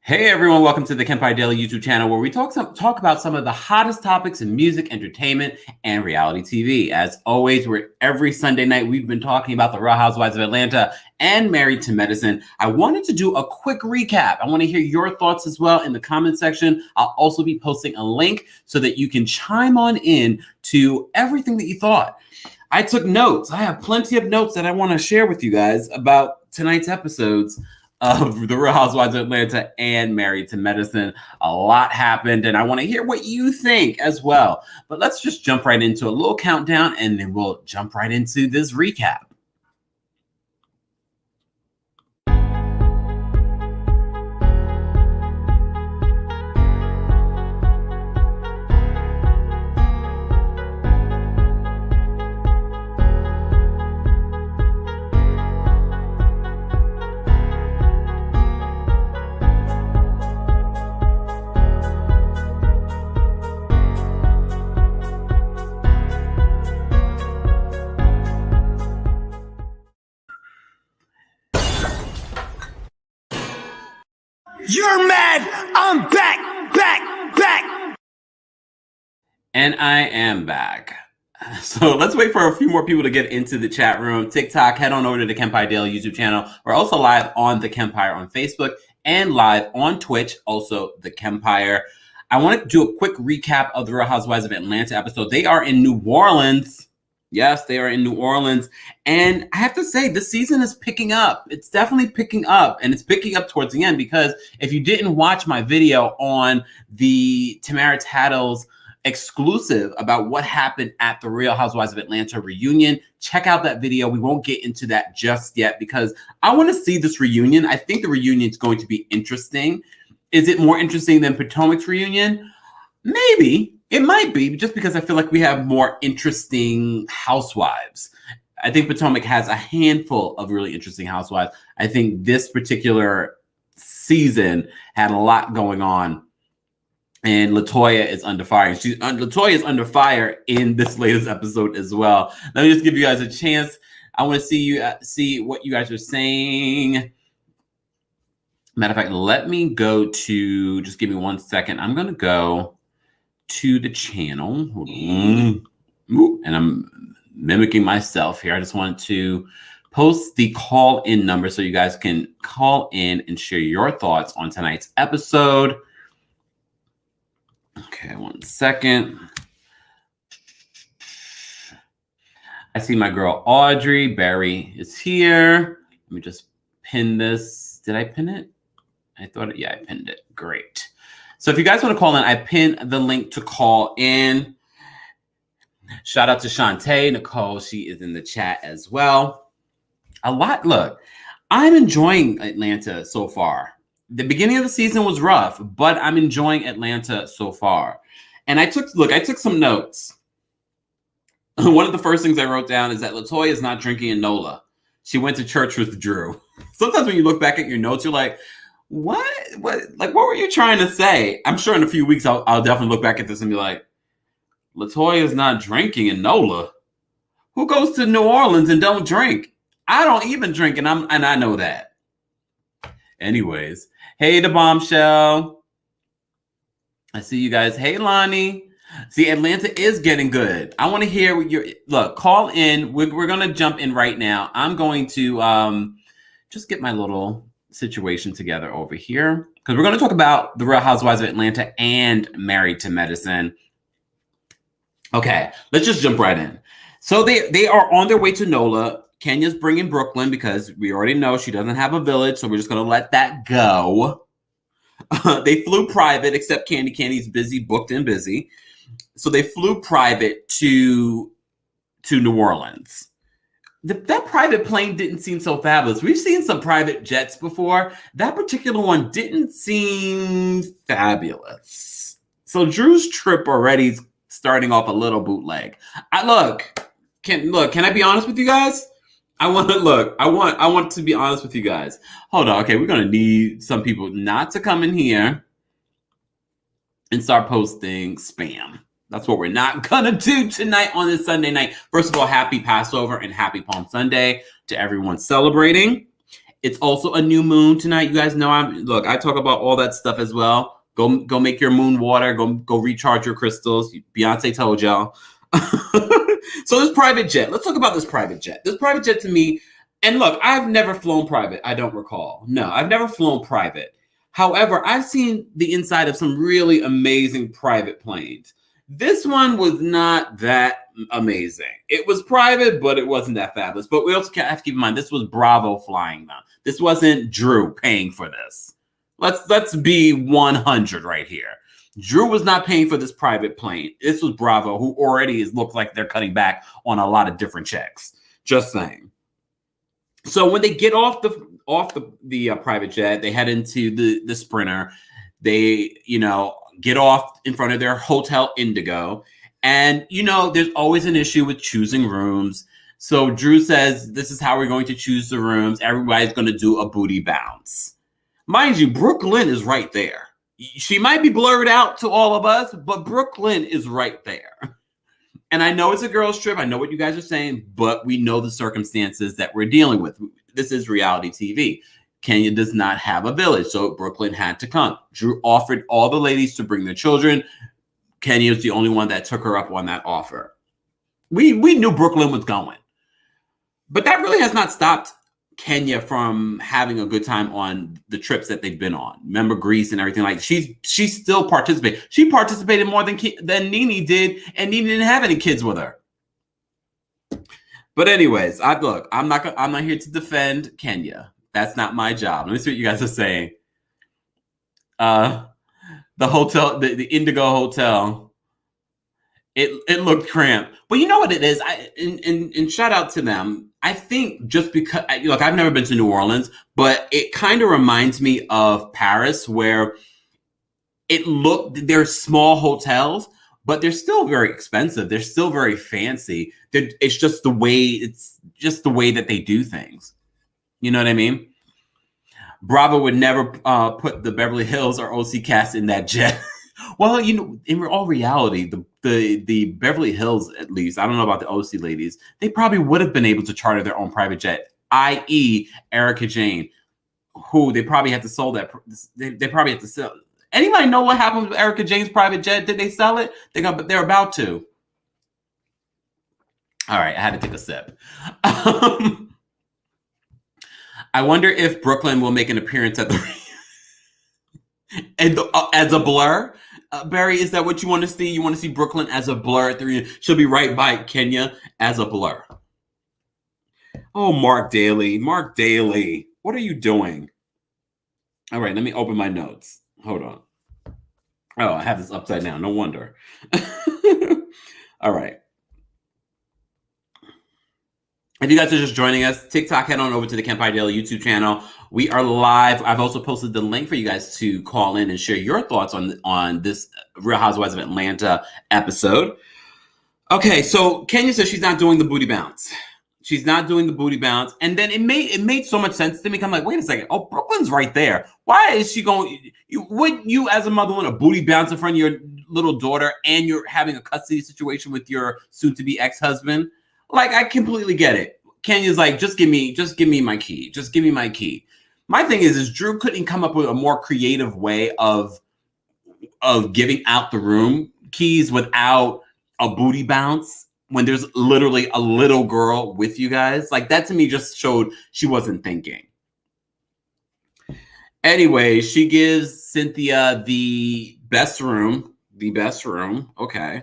Hey everyone, welcome to the TheKempire Daily YouTube channel where we talk about some of the hottest topics in music, entertainment, and reality TV. As always, every Sunday night we've been talking about the Real Housewives of Atlanta and Married to Medicine. I wanted to do a quick recap. I want to hear your thoughts as well in the comment section. I'll also be posting a link so that you can chime on in to everything that you thought. I took notes. I have plenty of notes that I want to share with you guys about tonight's episodes of the Real Housewives of Atlanta and Married to Medicine. A lot happened, and I want to hear what you think as well. But let's just jump right into a little countdown, and then we'll jump right into this recap. You're mad. I'm back. And I am back. So let's wait for a few more people to get into the chat room. TikTok, head on over to the TheKempire Daily YouTube channel. We're also live on TheKempire on Facebook and live on Twitch, also TheKempire. I want to do a quick recap of the Real Housewives of Atlanta episode. They are in New Orleans. Yes, they are in New Orleans. And I have to say, this season is picking up. It's definitely picking up. And it's picking up towards the end because if you didn't watch my video on the Tamara Tattles exclusive about what happened at the Real Housewives of Atlanta reunion, check out that video. We won't get into that just yet because I want to see this reunion. I think the reunion is going to be interesting. Is it more interesting than Potomac's reunion? Maybe. It might be, just because I feel like we have more interesting housewives. I think Potomac has a handful of really interesting housewives. I think this particular season had a lot going on. And Toya is under fire. Toya is under fire in this latest episode as well. Let me just give you guys a chance. I want to see what you guys are saying. Matter of fact, let me go to, just give me 1 second. I'm going to go to the channel. Hold on. Ooh, and I'm mimicking myself here. I just wanted to post the call-in number so you guys can call in and share your thoughts on tonight's episode. Okay, 1 second. I see my girl Audrey Berry is here. Let me just pin this. Did I pin it? I thought, yeah, I pinned it. Great. So if you guys want to call in, I pinned the link to call in. Shout out to Shantae, Nicole. She is in the chat as well. Look, I'm enjoying Atlanta so far. The beginning of the season was rough, but I'm enjoying Atlanta so far. And I took some notes. One of the first things I wrote down is that LaToya is not drinking in NOLA. She went to church with Drew. Sometimes when you look back at your notes, you're like, what were you trying to say? I'm sure in a few weeks I'll definitely look back at this and be like, LaToya is not drinking in NOLA. Who goes to New Orleans and don't drink? I don't even drink, and I know that. Anyways, hey, the bombshell. I see you guys. Hey, Lonnie. See, Atlanta is getting good. I want to hear what look. Call in. We're gonna jump in right now. I'm going to just get my little situation together over here because we're going to talk about the Real Housewives of Atlanta and Married to Medicine. Okay, let's just jump right in. So they are on their way to NOLA. Kenya's bringing Brooklyn because we already know she doesn't have a village, so we're just going to let that go. They flew private, except Candy's busy, booked and busy. So they flew private to New Orleans. That private plane didn't seem so fabulous. We've seen some private jets before. That particular one didn't seem fabulous. So Drew's trip already is starting off a little bootleg. Can I be honest with you guys? I want to be honest with you guys. Hold on. Okay, we're going to need some people not to come in here and start posting spam. That's what we're not going to do tonight on this Sunday night. First of all, happy Passover and happy Palm Sunday to everyone celebrating. It's also a new moon tonight. You guys know I talk about all that stuff as well. Go make your moon water. Go recharge your crystals. Beyonce told y'all. So this private jet. Let's talk about this private jet. This private jet to me, and look, I've never flown private. I don't recall. No, I've never flown private. However, I've seen the inside of some really amazing private planes. This one was not that amazing. It was private, but it wasn't that fabulous. But we also have to keep in mind, this was Bravo flying them. This wasn't Drew paying for this. Let's be 100 right here. Drew was not paying for this private plane. This was Bravo, who already looks like they're cutting back on a lot of different checks. Just saying. So when they get off the private jet, they head into the Sprinter. They, get off in front of their Hotel Indigo. And, there's always an issue with choosing rooms. So Drew says, this is how we're going to choose the rooms. Everybody's going to do a booty bounce. Mind you, Brooklyn is right there. She might be blurred out to all of us, but Brooklyn is right there. And I know it's a girls' trip. I know what you guys are saying, but we know the circumstances that we're dealing with. This is reality TV. Kenya does not have a village, so Brooklyn had to come. Drew offered all the ladies to bring their children. Kenya is the only one that took her up on that offer. We knew Brooklyn was going. But that really has not stopped Kenya from having a good time on the trips that they've been on. Remember Greece and everything like that. She still participated. She participated more than Nene did, and Nene didn't have any kids with her. But anyways, I'm not here to defend Kenya. That's not my job. Let me see what you guys are saying. The hotel, the Indigo Hotel, it looked cramped. But you know what it is? And shout out to them. I think just because, look, I've never been to New Orleans, but it kind of reminds me of Paris, where they're small hotels, but they're still very expensive. They're still very fancy. It's just the way that they do things. You know what I mean? Bravo would never put the Beverly Hills or OC cast in that jet. Well, in all reality, the Beverly Hills, at least, I don't know about the OC ladies, they probably would have been able to charter their own private jet, i.e. Erica Jane, who they probably had to sell that. They probably had to sell. Anybody know what happened with Erica Jane's private jet? Did they sell it? They're about to. All right, I had to take a sip. I wonder if Brooklyn will make an appearance at the as a blur. Barry, is that what you want to see? You want to see Brooklyn as a blur at the reunion? She'll be right by Kenya as a blur. Oh, Mark Daly. Mark Daly. What are you doing? All right, let me open my notes. Hold on. Oh, I have this upside down. No wonder. All right. If you guys are just joining us, TikTok, head on over to the TheKempire Daily YouTube channel. We are live. I've also posted the link for you guys to call in and share your thoughts on this Real Housewives of Atlanta episode. Okay, so Kenya says she's not doing the booty bounce. She's not doing the booty bounce. And then it made so much sense to me. I'm like, wait a second. Oh, Brooklyn's right there. Why is she going? Wouldn't you as a mother want a booty bounce in front of your little daughter and you're having a custody situation with your soon-to-be ex-husband? Like, I completely get it. Kenya's like, just give me my key. Just give me my key. My thing is Drew couldn't come up with a more creative way of giving out the room keys without a booty bounce when there's literally a little girl with you guys. Like, that to me just showed she wasn't thinking. Anyway, she gives Cynthia the best room. Okay.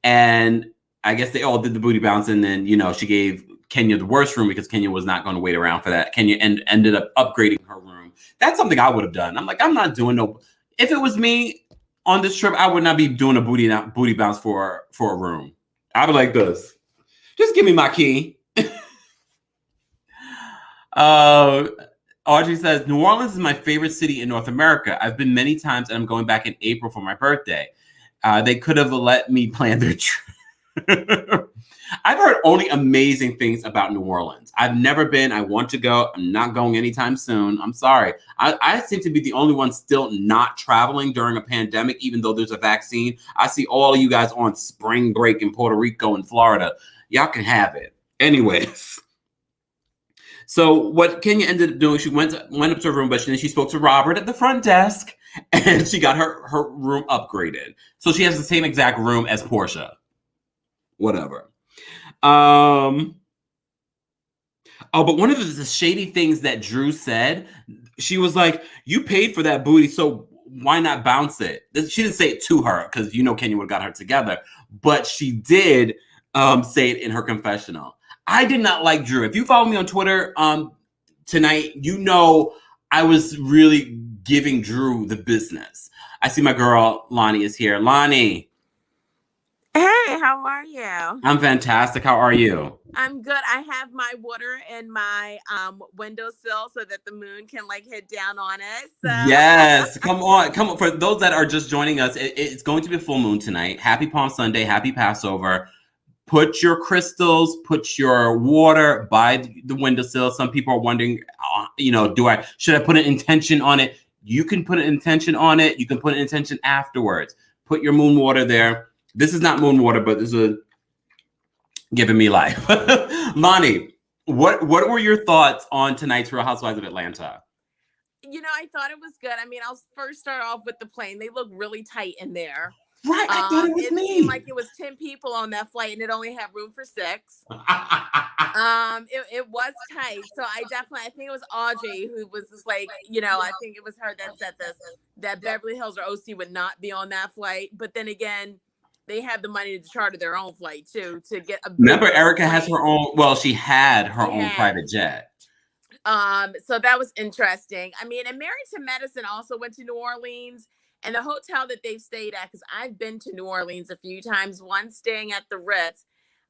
And I guess they all did the booty bounce, and then, she gave Kenya the worst room because Kenya was not going to wait around for that. Kenya ended up upgrading her room. That's something I would have done. I'm like, I'm not doing no. If it was me on this trip, I would not be doing a booty bounce for a room. I'd be like this. Just give me my key. Audrey says, New Orleans is my favorite city in North America. I've been many times, and I'm going back in April for my birthday. They could have let me plan their trip. I've heard only amazing things about New Orleans. I've never been. I want to go. I'm not going anytime soon. I'm sorry. I seem to be the only one still not traveling during a pandemic, even though there's a vaccine. I see all of you guys on spring break in Puerto Rico and Florida. Y'all can have it. Anyways. So what Kenya ended up doing, she went up to her room, but then she spoke to Robert at the front desk, and she got her room upgraded. So she has the same exact room as Porsha. Whatever. Oh, but one of the shady things that Drew said, she was like, "You paid for that booty, so why not bounce it?" She didn't say it to her because Kenya would have got her together, but she did say it in her confessional. I did not like Drew. If you follow me on Twitter tonight, I was really giving Drew the business. I see my girl Lonnie is here. Lonnie. Hey, how are you? I'm fantastic. How are you? I'm good. I have my water in my windowsill so that the moon can hit down on it. So. Yes, come on. For those that are just joining us, it's going to be a full moon tonight. Happy Palm Sunday. Happy Passover. Put your crystals, put your water by the windowsill. Some people are wondering, should I put an intention on it? You can put an intention on it. You can put an intention afterwards. Put your moon water there. This is not moon water, but this is giving me life. Lonnie, what were your thoughts on tonight's Real Housewives of Atlanta? I thought it was good. I mean, I'll first start off with the plane. They look really tight in there. Right, I thought it was me. Seemed like it was 10 people on that flight, and it only had room for 6. It was tight. So I think it was Audrey who was just I think it was her that said this, that Beverly Hills or OC would not be on that flight. But then again, they have the money to charter their own flight too to get a. Remember, Erica has her own. Well, she had her own private jet. So that was interesting. I mean, and Married to Medicine also went to New Orleans, and the hotel that they've stayed at, because I've been to New Orleans a few times. One staying at the Ritz,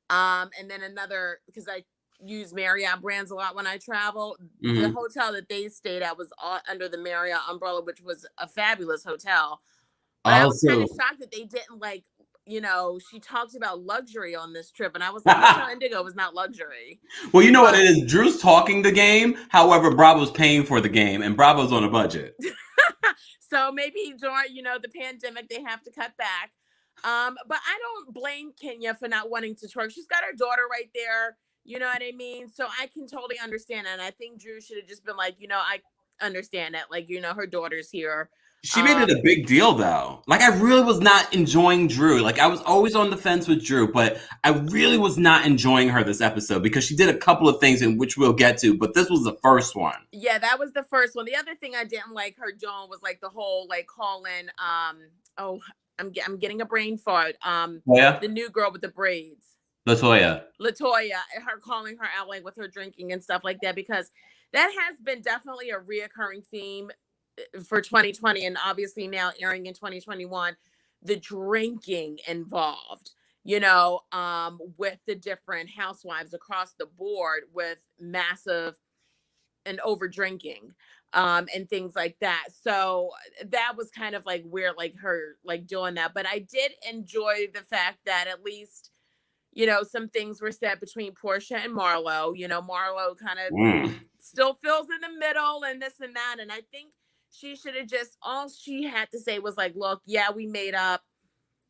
and then another because I use Marriott brands a lot when I travel. Mm-hmm. The hotel that they stayed at was all under the Marriott umbrella, which was a fabulous hotel. But I was kind of shocked that they didn't she talked about luxury on this trip, and I was like, Hotel Indigo was not luxury. Well, you know what it is? Drew's talking the game. However, Bravo's paying for the game, and Bravo's on a budget. So maybe during, the pandemic, they have to cut back. But I don't blame Kenya for not wanting to twerk. She's got her daughter right there. You know what I mean? So I can totally understand it. And I think Drew should have just been like, I understand that. Her daughter's here. She made it a big deal, though. I really was not enjoying Drew. I was always on the fence with Drew, but I really was not enjoying her this episode because she did a couple of things in which we'll get to, but this was the first one. Yeah, that was the first one. The other thing I didn't like her doing was the whole calling. I'm getting a brain fart. Toya? The new girl with the braids. Latoya, her calling her out with her drinking and stuff like that, because that has been definitely a reoccurring theme for 2020, and obviously now airing in 2021, the drinking involved, with the different housewives across the board with massive and over drinking, and things like that. So that was kind of weird, her doing that. But I did enjoy the fact that at least, some things were said between Porsha and Marlo. Marlo kind of still feels in the middle and this and that. And I think she should have all she had to say was look, yeah, we made up.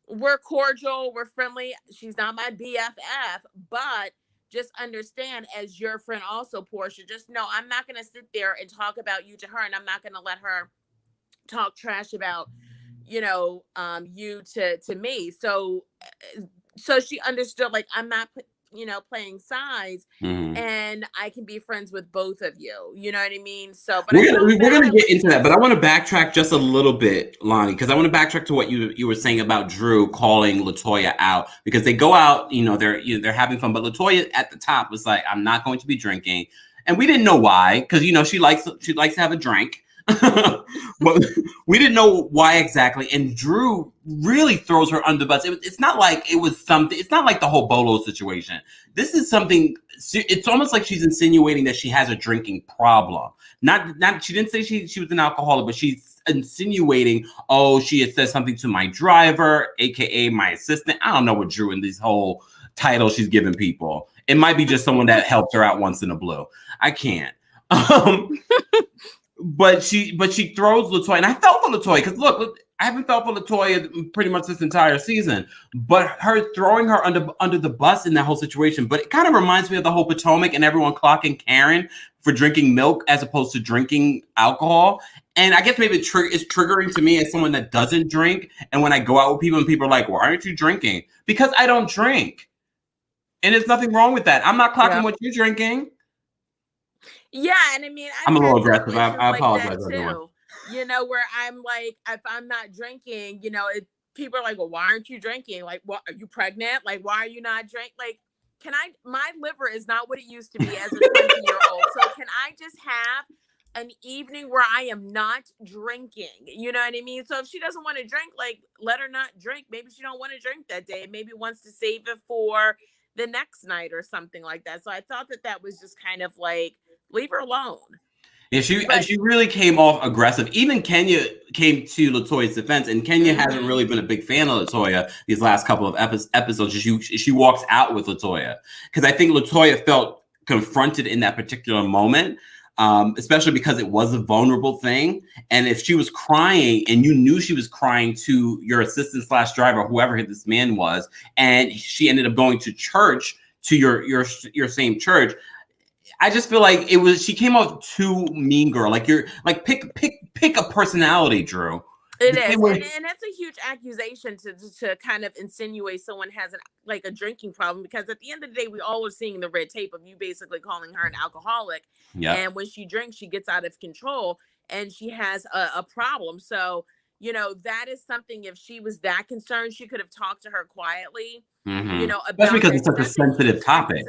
We're cordial. We're friendly. She's not my BFF, but just understand, as your friend also, Porsha, just know I'm not going to sit there and talk about you to her, and I'm not going to let her talk trash about, you to me. So she understood, I'm not, playing sides, and I can be friends with both of you. You know what I mean? So, but we're gonna get into that, but I want to backtrack just a little bit, Lonnie, because I want to backtrack to what you were saying about Drew calling Latoya out, because they go out, they're having fun, but Latoya at the top was like, "I'm not going to be drinking," and we didn't know why, because she likes to have a drink. But we didn't know why exactly, and Drew really throws her under the bus. It's not like it was something. It's not like the whole Bolo situation. This is something. It's almost like she's insinuating that she has a drinking problem. Not. She didn't say she was an alcoholic, but she's insinuating. Oh, she had said something to my driver, aka my assistant. I don't know what Drew in these whole titles she's giving people. It might be just someone that helped her out once in a blue. I can't. But she throws Latoya, and I felt for Latoya because look, I haven't felt for Latoya pretty much this entire season, but her throwing her under the bus in that whole situation. But it kind of reminds me of the whole Potomac and everyone clocking Karen for drinking milk as opposed to drinking alcohol. And I guess maybe it's triggering to me as someone that doesn't drink. And when I go out with people and people are like, "Why aren't you drinking?" Because I don't drink, and there's nothing wrong with that. I'm not clocking what you're drinking. Yeah, and I mean, I'm a little aggressive. I apologize, everyone. You know, where I'm like, if I'm not drinking, you know, people are like, well, why aren't you drinking? Like, what, are you pregnant? Like, why are you not drinking? Like, my liver is not what it used to be as a 20-year-old. So can I just have an evening where I am not drinking? You know what I mean? So if she doesn't want to drink, like, let her not drink. Maybe she don't want to drink that day. Maybe wants to save it for the next night or something like that. So I thought that was just kind of like, leave her alone. Yeah, she really came off aggressive. Even Kenya came to Latoya's defense, and Kenya hasn't really been a big fan of Latoya these last couple of episodes. She walks out with Latoya because I think Latoya felt confronted in that particular moment, especially because it was a vulnerable thing. And if she was crying and you knew she was crying to your assistant / driver, whoever this man was, and she ended up going to church, to your same church, I just feel like she came off too mean girl. Like you're like pick a personality, Drew. It is, and that's a huge accusation to kind of insinuate someone has a drinking problem, because at the end of the day, we all are seeing the red tape of you basically calling her an alcoholic. Yeah. And when she drinks, she gets out of control and she has a problem. So, you know, that is something, if she was that concerned, she could have talked to her quietly, you know, about, especially because it's such a sensitive topic.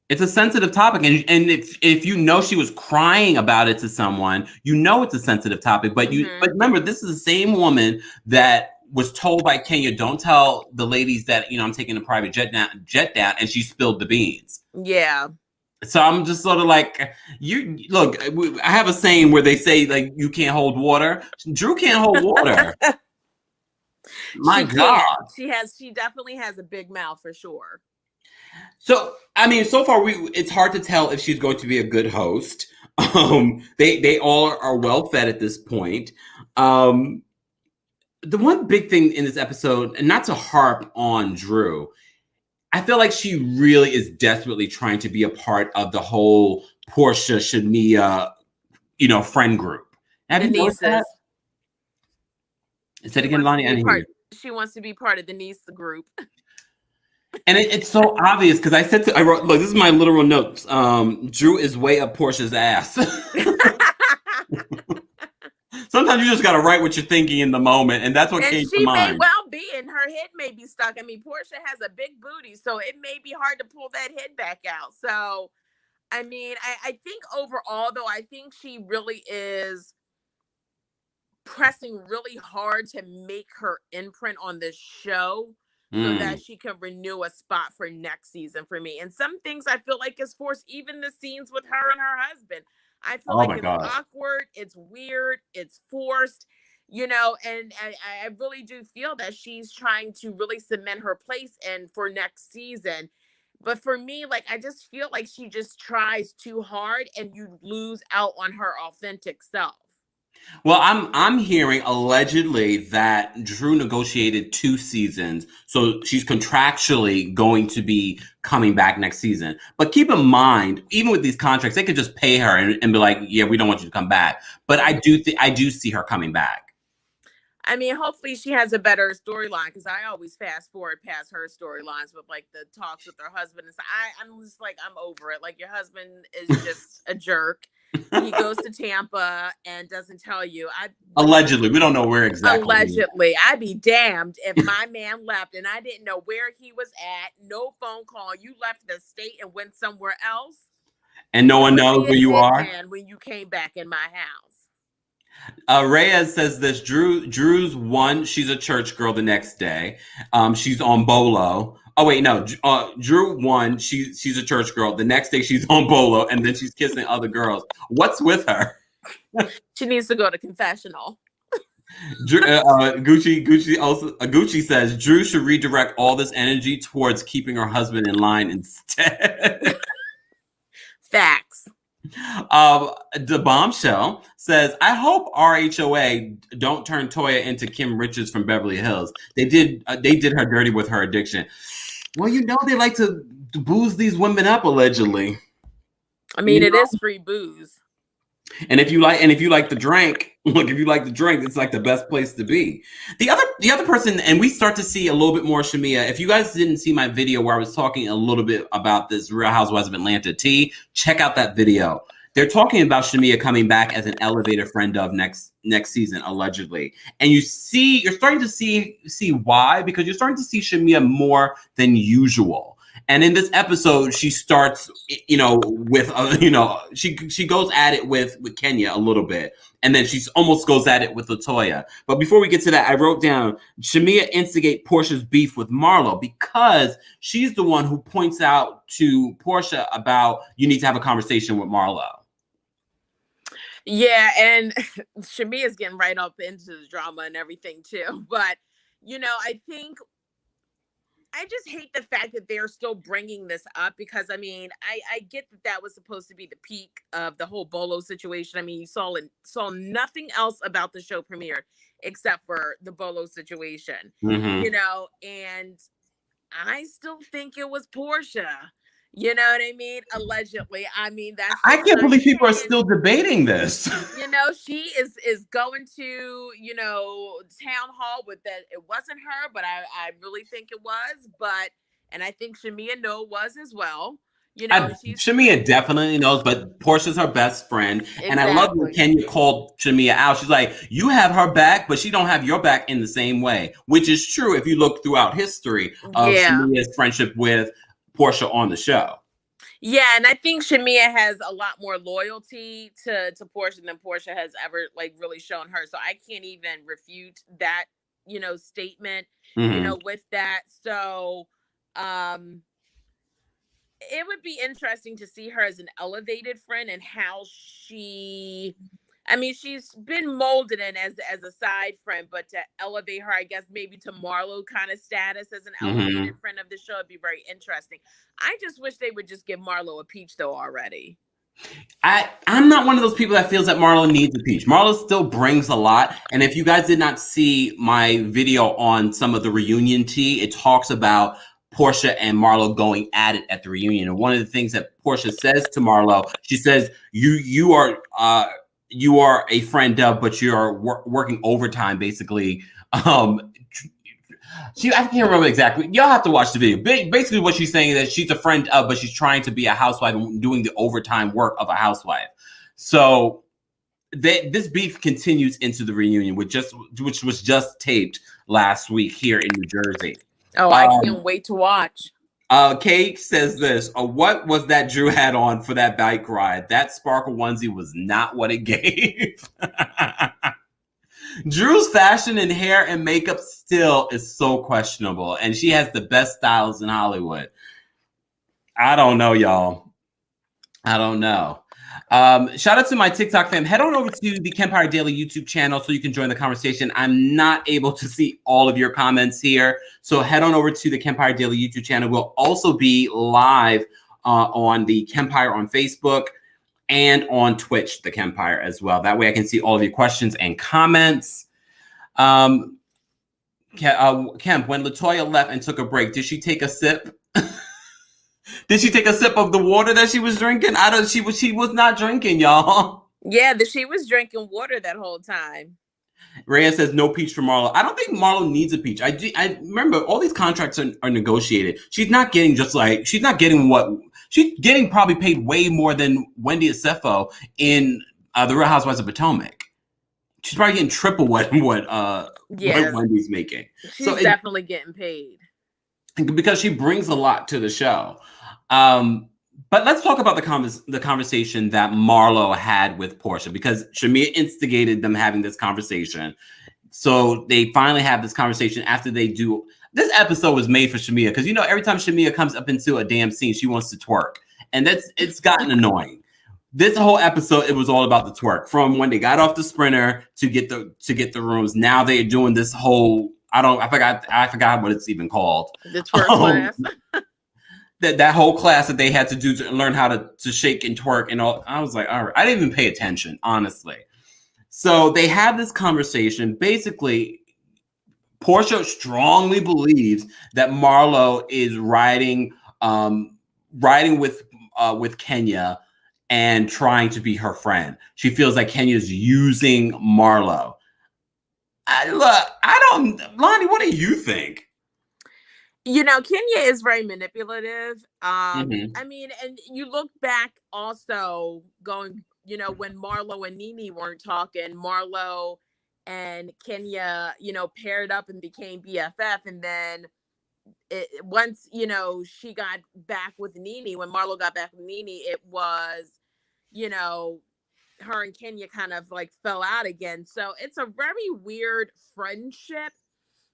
It's a sensitive topic, and if you know she was crying about it to someone, you know it's a sensitive topic. But but remember, this is the same woman that was told by Kenya, "Don't tell the ladies that, you know, I'm taking a private jet down," and she spilled the beans. Yeah. So I'm just sort of like, you look. I have a saying where they say, like, you can't hold water. Drew can't hold water. My God, she definitely has a big mouth for sure. So, I mean, so far it's hard to tell if she's going to be a good host. They all are well fed at this point. The one big thing in this episode, and not to harp on Drew, I feel like she really is desperately trying to be a part of the whole Porsha, Shania, you know, friend group. Have you noticed that? Say it again, Lonnie. She wants to be part of the niece group. And it's so obvious because I wrote, look, this is my literal notes. Drew is way up Porsha's ass. Sometimes you just got to write what you're thinking in the moment. And that's what came to mind. She may well be, and her head may be stuck. I mean, Porsha has a big booty, so it may be hard to pull that head back out. So, I mean, I think overall, though, I think she really is pressing really hard to make her imprint on this show, so that she can renew a spot for next season for me. And some things I feel like is forced, even the scenes with her and her husband. I feel like it's awkward, it's weird, it's forced, you know, and I really do feel that she's trying to really cement her place in for next season. But for me, like, I just feel like she just tries too hard and you lose out on her authentic self. Well, I'm hearing allegedly that Drew negotiated 2 seasons, so she's contractually going to be coming back next season. But keep in mind, even with these contracts, they could just pay her and be like, "Yeah, we don't want you to come back." But I do see her coming back. I mean, hopefully she has a better storyline, because I always fast forward past her storylines with like the talks with her husband. And so I'm just like, I'm over it. Like, your husband is just a jerk. He goes to Tampa and doesn't tell you. Allegedly, we don't know where exactly. Allegedly, I'd be damned if my man left and I didn't know where he was at. No phone call. You left the state and went somewhere else, and no one knows where you are. When you came back in my house. Reyes says this: Drew's one. She's a church girl the next day. She's on Bolo. Oh wait, no. Drew won. She's a church girl. The next day she's on Bolo, and then she's kissing other girls. What's with her? She needs to go to confessional. Gucci says Drew should redirect all this energy towards keeping her husband in line instead. Facts. The Bombshell says, I hope RHOA don't turn Toya into Kim Richards from Beverly Hills. They did her dirty with her addiction. Well, you know they like to booze these women up, allegedly. I mean, it is free booze. And if you like the drink, it's like the best place to be. The other person, and we start to see a little bit more Shamia. If you guys didn't see my video where I was talking a little bit about this Real Housewives of Atlanta tea, check out that video. They're talking about Shamia coming back as an elevated friend of next season, allegedly. And you're starting to see why, because you're starting to see Shamia more than usual. And in this episode, she starts, with, she goes at it with Kenya a little bit. And then she almost goes at it with Toya. But before we get to that, I wrote down, Shamia instigate Porsha's beef with Marlo because she's the one who points out to Porsha about, you need to have a conversation with Marlo. Yeah, and Shamia's getting right up into the drama and everything too. But, I just hate the fact that they're still bringing this up because, I mean, I get that was supposed to be the peak of the whole Bolo situation. I mean, you saw nothing else about the show premiere except for the Bolo situation, and I still think it was Porsha. You know what I mean? Allegedly. I mean, I can't believe people are still debating this. She is going to, town hall with that. It wasn't her, but I really think it was. And I think Shamia it was as well. Shamia definitely knows, but Portia's her best friend. Exactly. And I love when Kenya called Shamia out. She's like, you have her back, but she don't have your back in the same way, which is true if you look throughout history of Shamia's friendship with Porsha on the show. Yeah, and I think Shamia has a lot more loyalty to Porsha than Porsha has ever really shown her. So I can't even refute that, statement, with that. So it would be interesting to see her as an elevated friend and how she's been molded in as a side friend, but to elevate her, I guess maybe to Marlo kind of status as an elevated friend of the show would be very interesting. I just wish they would just give Marlo a peach though already. I'm not one of those people that feels that Marlo needs a peach. Marlo still brings a lot. And if you guys did not see my video on some of the reunion tea, it talks about Porsha and Marlo going at it at the reunion. And one of the things that Porsha says to Marlo, she says, you are a friend of, but you're working overtime, basically. I can't remember exactly. Y'all have to watch the video. Basically, what she's saying is that she's a friend of, but she's trying to be a housewife and doing the overtime work of a housewife. So this beef continues into the reunion, which was just taped last week here in New Jersey. Oh, I can't wait to watch. Kate says this, what was that Drew had on for that bike ride? That sparkle onesie was not what it gave. Drew's fashion and hair and makeup still is so questionable, and she has the best styles in Hollywood. I don't know, y'all. I don't know. Shout out to my TikTok fam. Head on over to the TheKempire Daily YouTube channel so you can join the conversation. I'm not able to see all of your comments here, so head on over to the TheKempire Daily YouTube channel. We'll also be live on the TheKempire on Facebook and on Twitch, TheKempire as well. That way I can see all of your questions and comments. Kemp, when LaToya left and took a break, did she take a sip? Did she take a sip of the water that she was drinking? She was not drinking, y'all. Yeah, she was drinking water that whole time. Rhea says no peach for Marlo. I don't think Marlo needs a peach. I remember all these contracts are negotiated. She's not getting she's getting probably paid way more than Wendy Acefo in the Real Housewives of Potomac. She's probably getting triple what Wendy's making. She's definitely getting paid. Because she brings a lot to the show. But let's talk about the conversation that Marlo had with Porsha, because Shamia instigated them having this conversation. So they finally have this conversation after they do. This episode was made for Shamia because, every time Shamia comes up into a damn scene, she wants to twerk. And it's gotten annoying. This whole episode, it was all about the twerk. From when they got off the sprinter to get the rooms. Now they're doing this whole, I forgot what it's even called. The twerk class. that whole class that they had to do to learn how to shake and twerk and all. I was like, all right, I didn't even pay attention, honestly. So they have this conversation. Basically, Porsha strongly believes that Marlo is riding with Kenya and trying to be her friend. She feels like Kenya's using Marlo. Lonnie, what do you think? Kenya is very manipulative. Mm-hmm. I mean, and you look back also going, when Marlo and Nene weren't talking, Marlo and Kenya, paired up and became BFF. And then once, she got back with Nene, when Marlo got back with Nene, it was, her and Kenya kind of like fell out again. So it's a very weird friendship.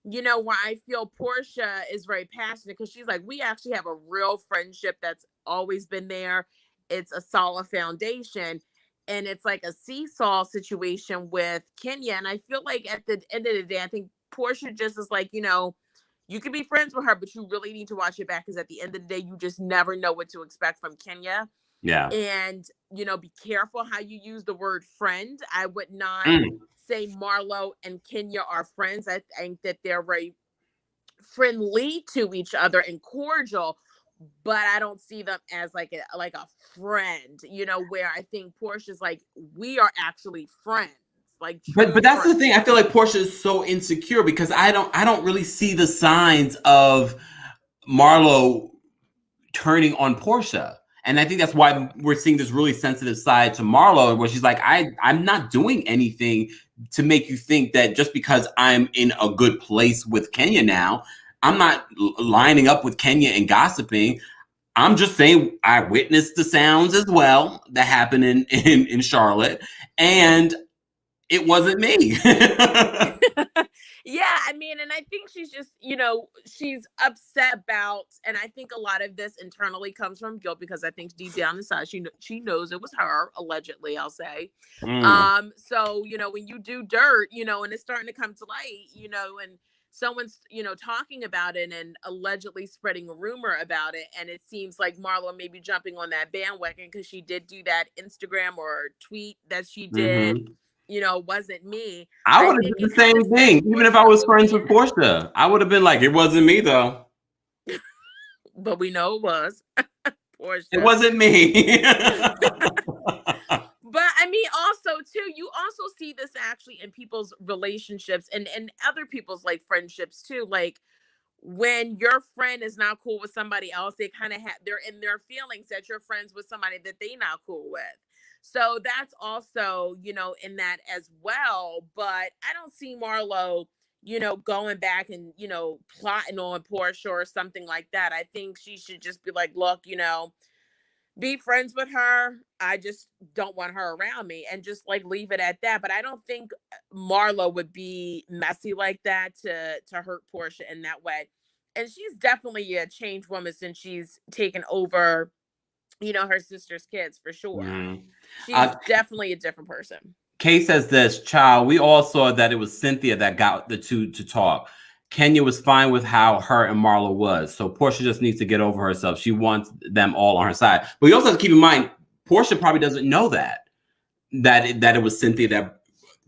Where I feel Porsha is very passionate because she's like, we actually have a real friendship that's always been there. It's a solid foundation. And it's like a seesaw situation with Kenya. And I feel like at the end of the day, I think Porsha just is like, you can be friends with her, but you really need to watch your back because at the end of the day, you just never know what to expect from Kenya. Yeah. And, be careful how you use the word friend. I would not say Marlo and Kenya are friends. I think that they're very friendly to each other and cordial, but I don't see them as like a friend, where I think Porsha's like, we are actually friends. Like, but that's friends. the thing. I feel like Porsha is so insecure because I don't really see the signs of Marlo turning on Porsha. And I think that's why we're seeing this really sensitive side to Marlo, where she's like, I'm not doing anything to make you think that just because I'm in a good place with Kenya now, I'm not lining up with Kenya and gossiping. I'm just saying I witnessed the sounds as well that happened in Charlotte, and it wasn't me. Yeah, I mean, and I think she's just, she's upset about, and I think a lot of this internally comes from guilt because I think deep down inside she knows it was her, allegedly, I'll say. So, when you do dirt, and it's starting to come to light, and someone's, talking about it and allegedly spreading a rumor about it, and it seems like Marlo may be jumping on that bandwagon because she did do that Instagram or tweet that she did. Wasn't me. I I would have think done it the kind of same thing, sets even if Porsha I up was a friends with bad. Porsche. I would have been like, it wasn't me though. But we know it was It Porsha. wasn't me. But I mean, also too, you also see this actually in people's relationships and other people's like friendships too. Like when your friend is not cool with somebody else, they kind of they're in their feelings that you're friends with somebody that they not cool with. So that's also, in that as well. But I don't see Marlo, going back and, plotting on Porsche or something like that. I think she should just be like, look, be friends with her. I just don't want her around me and just like leave it at that. But I don't think Marlo would be messy like that to hurt Porsha in that way. And she's definitely a changed woman since she's taken over, her sister's kids for sure. Mm. She's definitely a different person. Kay says this, child, we all saw that it was Cynthia that got the two to talk. Kenya was fine with how her and Marlo was. So Porsha just needs to get over herself. She wants them all on her side. But you also have to keep in mind, Porsha probably doesn't know that it was Cynthia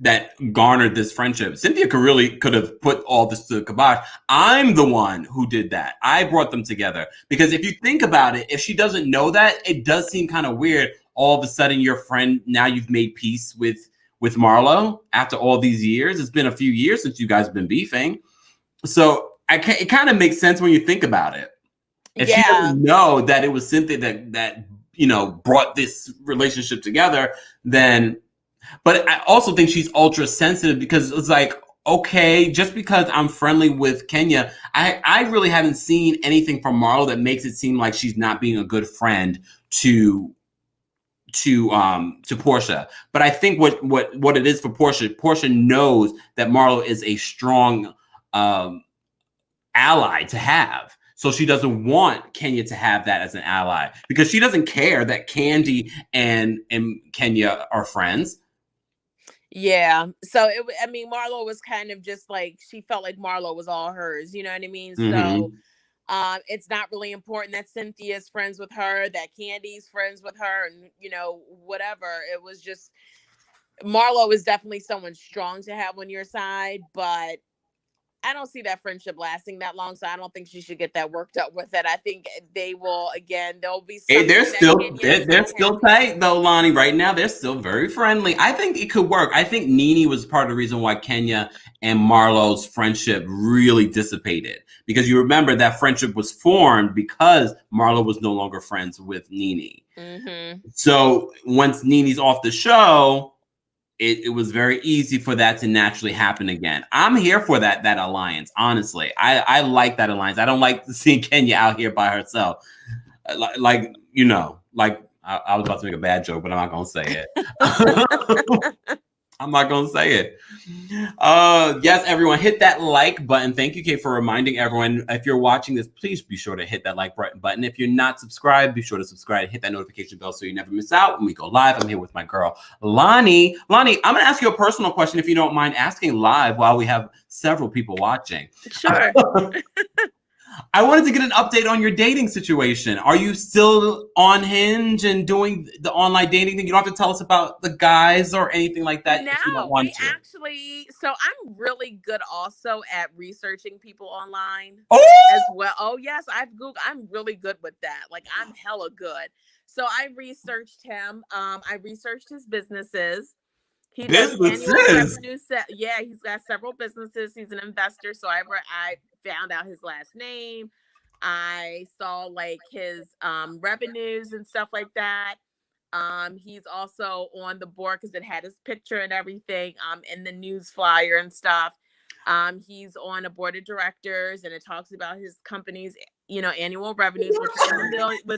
that garnered this friendship. Cynthia could have put all this to the kibosh. I'm the one who did that. I brought them together. Because if you think about it, if she doesn't know that, it does seem kind of weird. All of a sudden, your friend, now you've made peace with Marlo after all these years. It's been a few years since you guys have been beefing. So it kind of makes sense when you think about it. If she doesn't know that it was Cynthia that brought this relationship together, then. But I also think she's ultra sensitive because it's like, okay, just because I'm friendly with Kenya, I really haven't seen anything from Marlo that makes it seem like she's not being a good friend to Porsha. But I think what it is for Porsha knows that Marlo is a strong ally to have. So she doesn't want Kenya to have that as an ally because she doesn't care that Candy and Kenya are friends. Yeah. So Marlo was kind of just like, she felt like Marlo was all hers. You know what I mean? Mm-hmm. So It's not really important that Cynthia's friends with her, that Candy's friends with her, and whatever. It was just Marlo is definitely someone strong to have on your side, but I don't see that friendship lasting that long, so I don't think she should get that worked up with it. I think they will, again, there'll be Hey, something they're that still Kenya they're, is they're not still happy. tight though, Lonnie. Right now, they're still very friendly. I think it could work. I think Nene was part of the reason why Kenya and Marlo's friendship really dissipated, because you remember that friendship was formed because Marlo was no longer friends with Nene. Mm-hmm. So once Nene's off the show, it was very easy for that to naturally happen again. I'm here for that alliance. Honestly, I like that alliance. I don't like seeing Kenya out here by herself. Like I was about to make a bad joke, but I'm not gonna say it. I'm not gonna say it. Yes, everyone, hit that like button. Thank you, Kate, for reminding everyone. If you're watching this, please be sure to hit that like button. If you're not subscribed, be sure to subscribe and hit that notification bell so you never miss out when we go live. I'm here with my girl, Lonnie. Lonnie, I'm gonna ask you a personal question if you don't mind asking live while we have several people watching. Sure. I wanted to get an update on your dating situation. Are you still on Hinge and doing the online dating thing? You don't have to tell us about the guys or anything like that if you don't want to. Actually, so I'm really good also at researching people online as Oh! well. Oh yes, I'm really good with that. Like I'm hella good. So I researched him. I researched his businesses. He does annual revenue set. Yeah, he's got several businesses. He's an investor. So I found out his last name. I saw like his revenues and stuff like that. He's also on the board because it had his picture and everything in the news flyer and stuff. He's on a board of directors and it talks about his company's annual revenues, which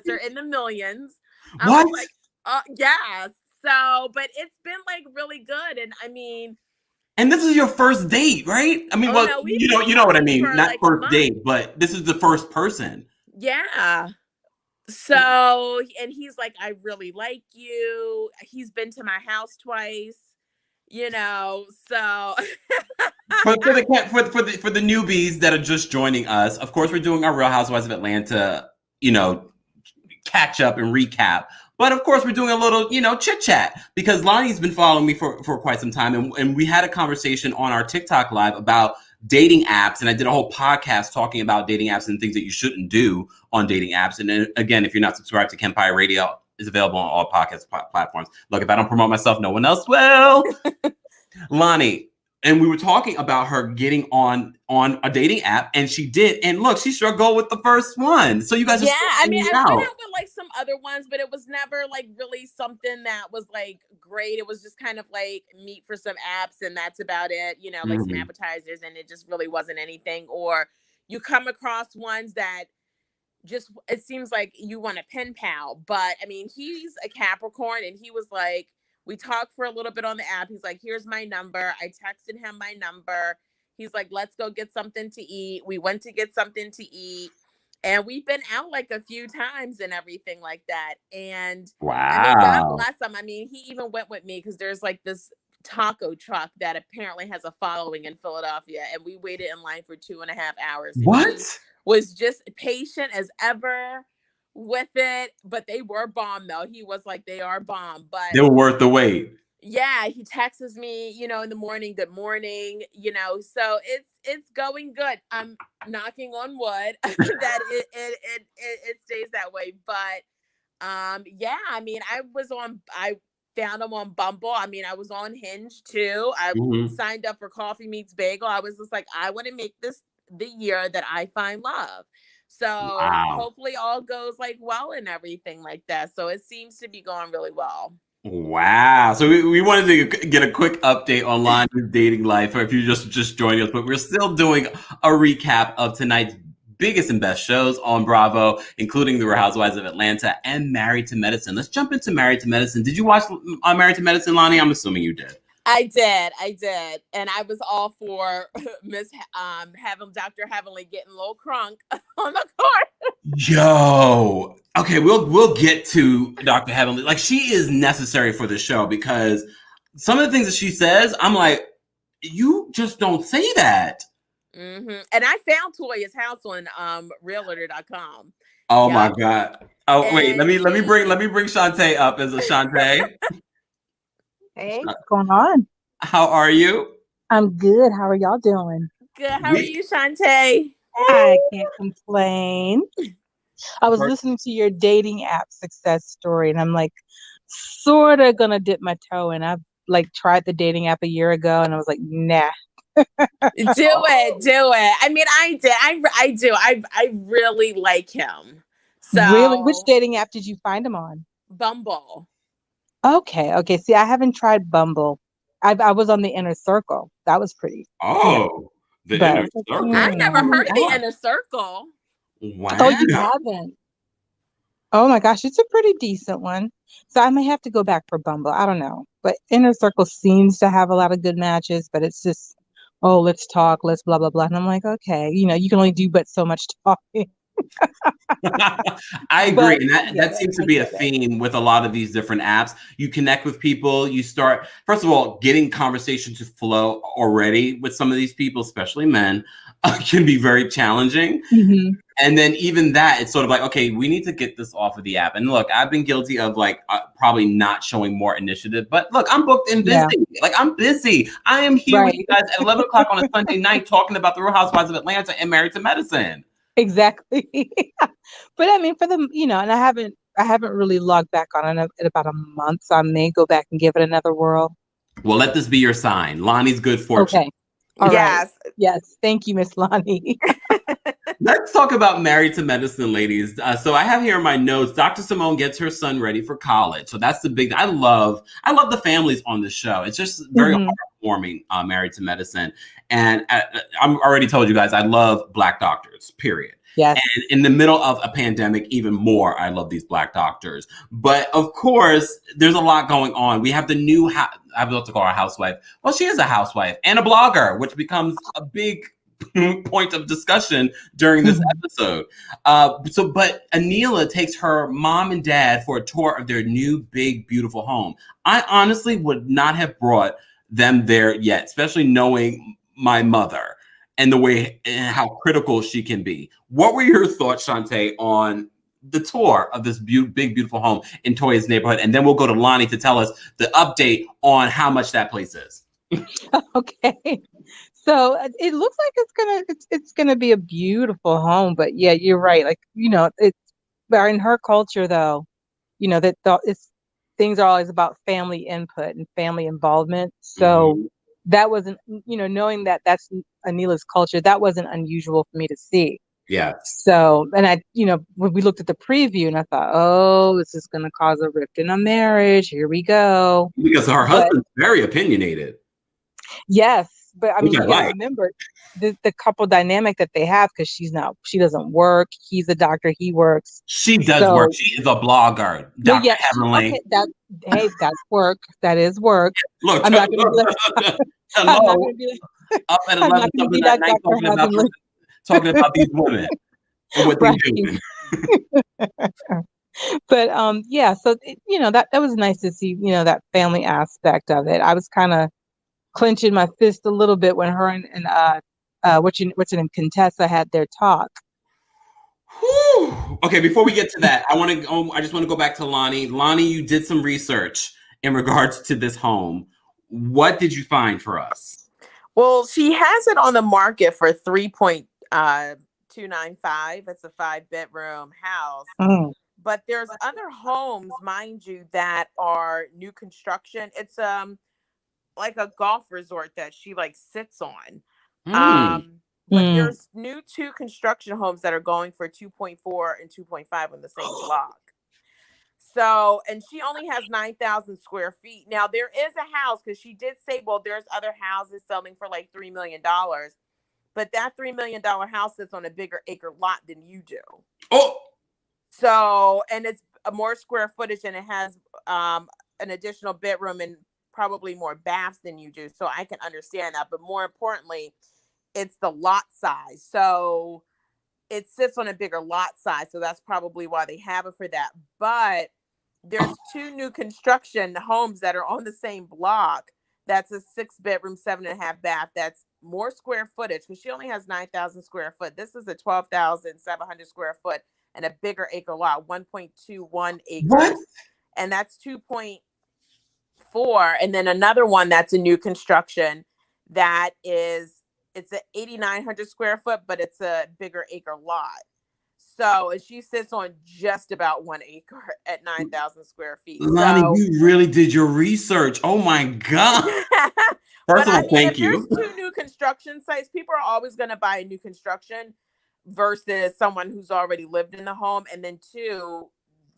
are in the millions. I What? was like, yes. So, but it's been like really good. And I mean, and this is your first date, right? I mean, no, you know what I mean. Not like first date, but this is the first person. Yeah. So, and he's like, I really like you. He's been to my house twice, so. for the newbies that are just joining us, of course, we're doing our Real Housewives of Atlanta, catch up and recap. But of course, we're doing a little, chit chat because Lonnie's been following me for quite some time. And we had a conversation on our TikTok live about dating apps. And I did a whole podcast talking about dating apps and things that you shouldn't do on dating apps. And then, again, if you're not subscribed to TheKempire Radio, it's available on all podcast platforms. Look, if I don't promote myself, no one else will. Lonnie, and we were talking about her getting on a dating app, and she did. And look, she struggled with the first one. So you guys, I mean, I went out with like some other ones, but it was never like really something that was like great. It was just kind of like meet for some apps, and that's about it. Like some appetizers, and it just really wasn't anything. Or you come across ones that just it seems like you want a pen pal, but I mean, he's a Capricorn, and he was like. We talked for a little bit on the app. He's like, here's my number. I texted him my number. He's like, let's go get something to eat. We went to get something to eat. And we've been out like a few times and everything like that. And wow. I mean, God bless him. I mean, he even went with me because there's like this taco truck that apparently has a following in Philadelphia. And we waited in line for 2.5 hours. What? He was just patient as ever with it, but they were bomb though. He was like, they are bomb, but they were worth the wait. Yeah, he texts me, in the morning, good morning, so it's going good. I'm knocking on wood that it stays that way. But yeah, I mean, I found him on Bumble. I mean, I was on Hinge too. I signed up for Coffee Meets Bagel. I was just like, I want to make this the year that I find love. So hopefully all goes like well and everything like that. So it seems to be going really well. Wow. So we wanted to get a quick update on Lonnie's dating life, or if you just joining us, but we're still doing a recap of tonight's biggest and best shows on Bravo, including The Real Housewives of Atlanta and Married to Medicine. Let's jump into Married to Medicine. Did you watch Married to Medicine, Lonnie? I'm assuming you did. I did. And I was all for Dr. Heavenly getting a little crunk on the court. Yo. Okay, we'll get to Dr. Heavenly. Like, she is necessary for the show because some of the things that she says, I'm like, you just don't say that. And I found Toya's house on realtor.com. Oh my Yep. God. Oh wait, And let me bring Shantae up as a Shantae. Hey, what's going on? How are you? I'm good. How are y'all doing? good. How are We you, Shantae? I can't complain. I was Work- listening to your dating app success story, and I'm like, sort of gonna dip my toe in. I've like tried the dating app a year ago, and I was like, nah. Do it. I mean, I did. I do. I really like him. Really? Which So dating app did you find him on? Bumble. Okay. See, I haven't tried Bumble. I was on the Inner Circle. That was pretty, Oh, the but I inner was like, I circle. never heard of the Oh, inner circle. oh, you wow. haven't? Oh my gosh, it's a pretty decent one. So I may have to go back for Bumble. I don't know. But Inner Circle seems to have a lot of good matches, but it's just, oh, let's talk, let's blah blah blah. And I'm like, okay, you can only do but so much talking. I agree. But And I get that it. seems to I be a get it. theme with a lot of these different apps. You connect with people, you start, first of all, getting conversation to flow already with some of these people, especially men, can be very challenging. Mhm. And then even that, it's sort of like, okay, we need to get this off of the app. And look, I've been guilty of like probably not showing more initiative, but look, I'm booked and busy. Yeah, Like I'm busy. I am here with you right. guys at 11 o'clock on a Sunday night talking about the Real Housewives of Atlanta and Married to Medicine. Exactly. But I mean, for them, and I haven't really logged back on it in about a month, so I may go back and give it another whirl. Well, let this be your sign. Lonnie's good fortune. Okay. All right. Yes. Yes. Thank you, Miss Lonnie. Let's talk about Married to Medicine, ladies. So I have here in my notes, Dr. Simone gets her son ready for college. So that's the big. I love the families on the show. It's just very Mhm. heartwarming. Married to Medicine, and I'm already told you guys I love Black doctors. Period. Yes. And in the middle of a pandemic, even more, I love these Black doctors. But of course, there's a lot going on. We have the new. I would love to call her a housewife. Well, she is a housewife and a blogger, which becomes a big point of discussion during this episode. But Anila takes her mom and dad for a tour of their new, big, beautiful home. I honestly would not have brought them there yet, especially knowing my mother and the way and how critical she can be. What were your thoughts, Shantae, on the tour of this big, beautiful home in Toya's neighborhood? And then we'll go to Lonnie to tell us the update on how much that place is. Okay. So it looks like it's gonna be a beautiful home, but yeah, you're right. Like, it's but in her culture though, it's things are always about family input and family involvement. So Mhm. that wasn't, knowing that that's Anila's culture, that wasn't unusual for me to see. Yes. So, and when we looked at the preview and I thought, oh, this is gonna cause a rift in a marriage. Here we go. Because her But husband's very opinionated, yes, but I which mean, I you got to like. remember the couple dynamic that they have because she doesn't work. He's a doctor, he works. She does work. So, She is a blogger, well, Dr. yeah, Heavenly. okay, hey, that's work. That is work. Look, I'm not going to be like, I'm not hello, going to be like, up at I'm 11 not going to something be that that night Dr. Heavenly. talking about these women and what they're Right. doing. But yeah, so that was nice to see, that family aspect of it. I was kind of clenching my fist a little bit when her and what's her name, Contessa had their talk. Whew. Okay, before we get to that, I just want to go back to Lonnie. Lonnie, you did some research in regards to this home. What did you find for us? Well, she has it on the market for 3.295. It's a 5-bedroom house. Mm. But there's other homes, mind you, that are new construction. It's like a golf resort that she like sits on. Hmm. But Mm. there's new 2 construction homes that are going for 2.4 and 2.5 on the same block. So, and she only has 9,000 square feet. Now, there is a house because she did say, well, there's other houses selling for like $3 million. But that $3 million house sits on a bigger acre lot than you do. Oh, So, and it's a more square footage and it has an additional bedroom and probably more baths than you do. So I can understand that. But more importantly, it's the lot size. So it sits on a bigger lot size. So that's probably why they have it for that. But there's 2 new construction homes that are on the same block That's a 6-bedroom, 7.5 bath. That's more square footage because she only has 9,000 square foot. This is a 12,700 square foot and a bigger acre lot, 1.21 acres. What? And that's 2.4. And then another one that's a new construction that is, it's an 8,900 square foot, but it's a bigger acre lot. So, and she sits on just about 1 acre at 9,000 square feet. Lonnie, So, you really did your research. Oh my God. First of all, thank you. If there's 2 new construction sites, people are always going to buy a new construction versus someone who's already lived in the home. And then 2,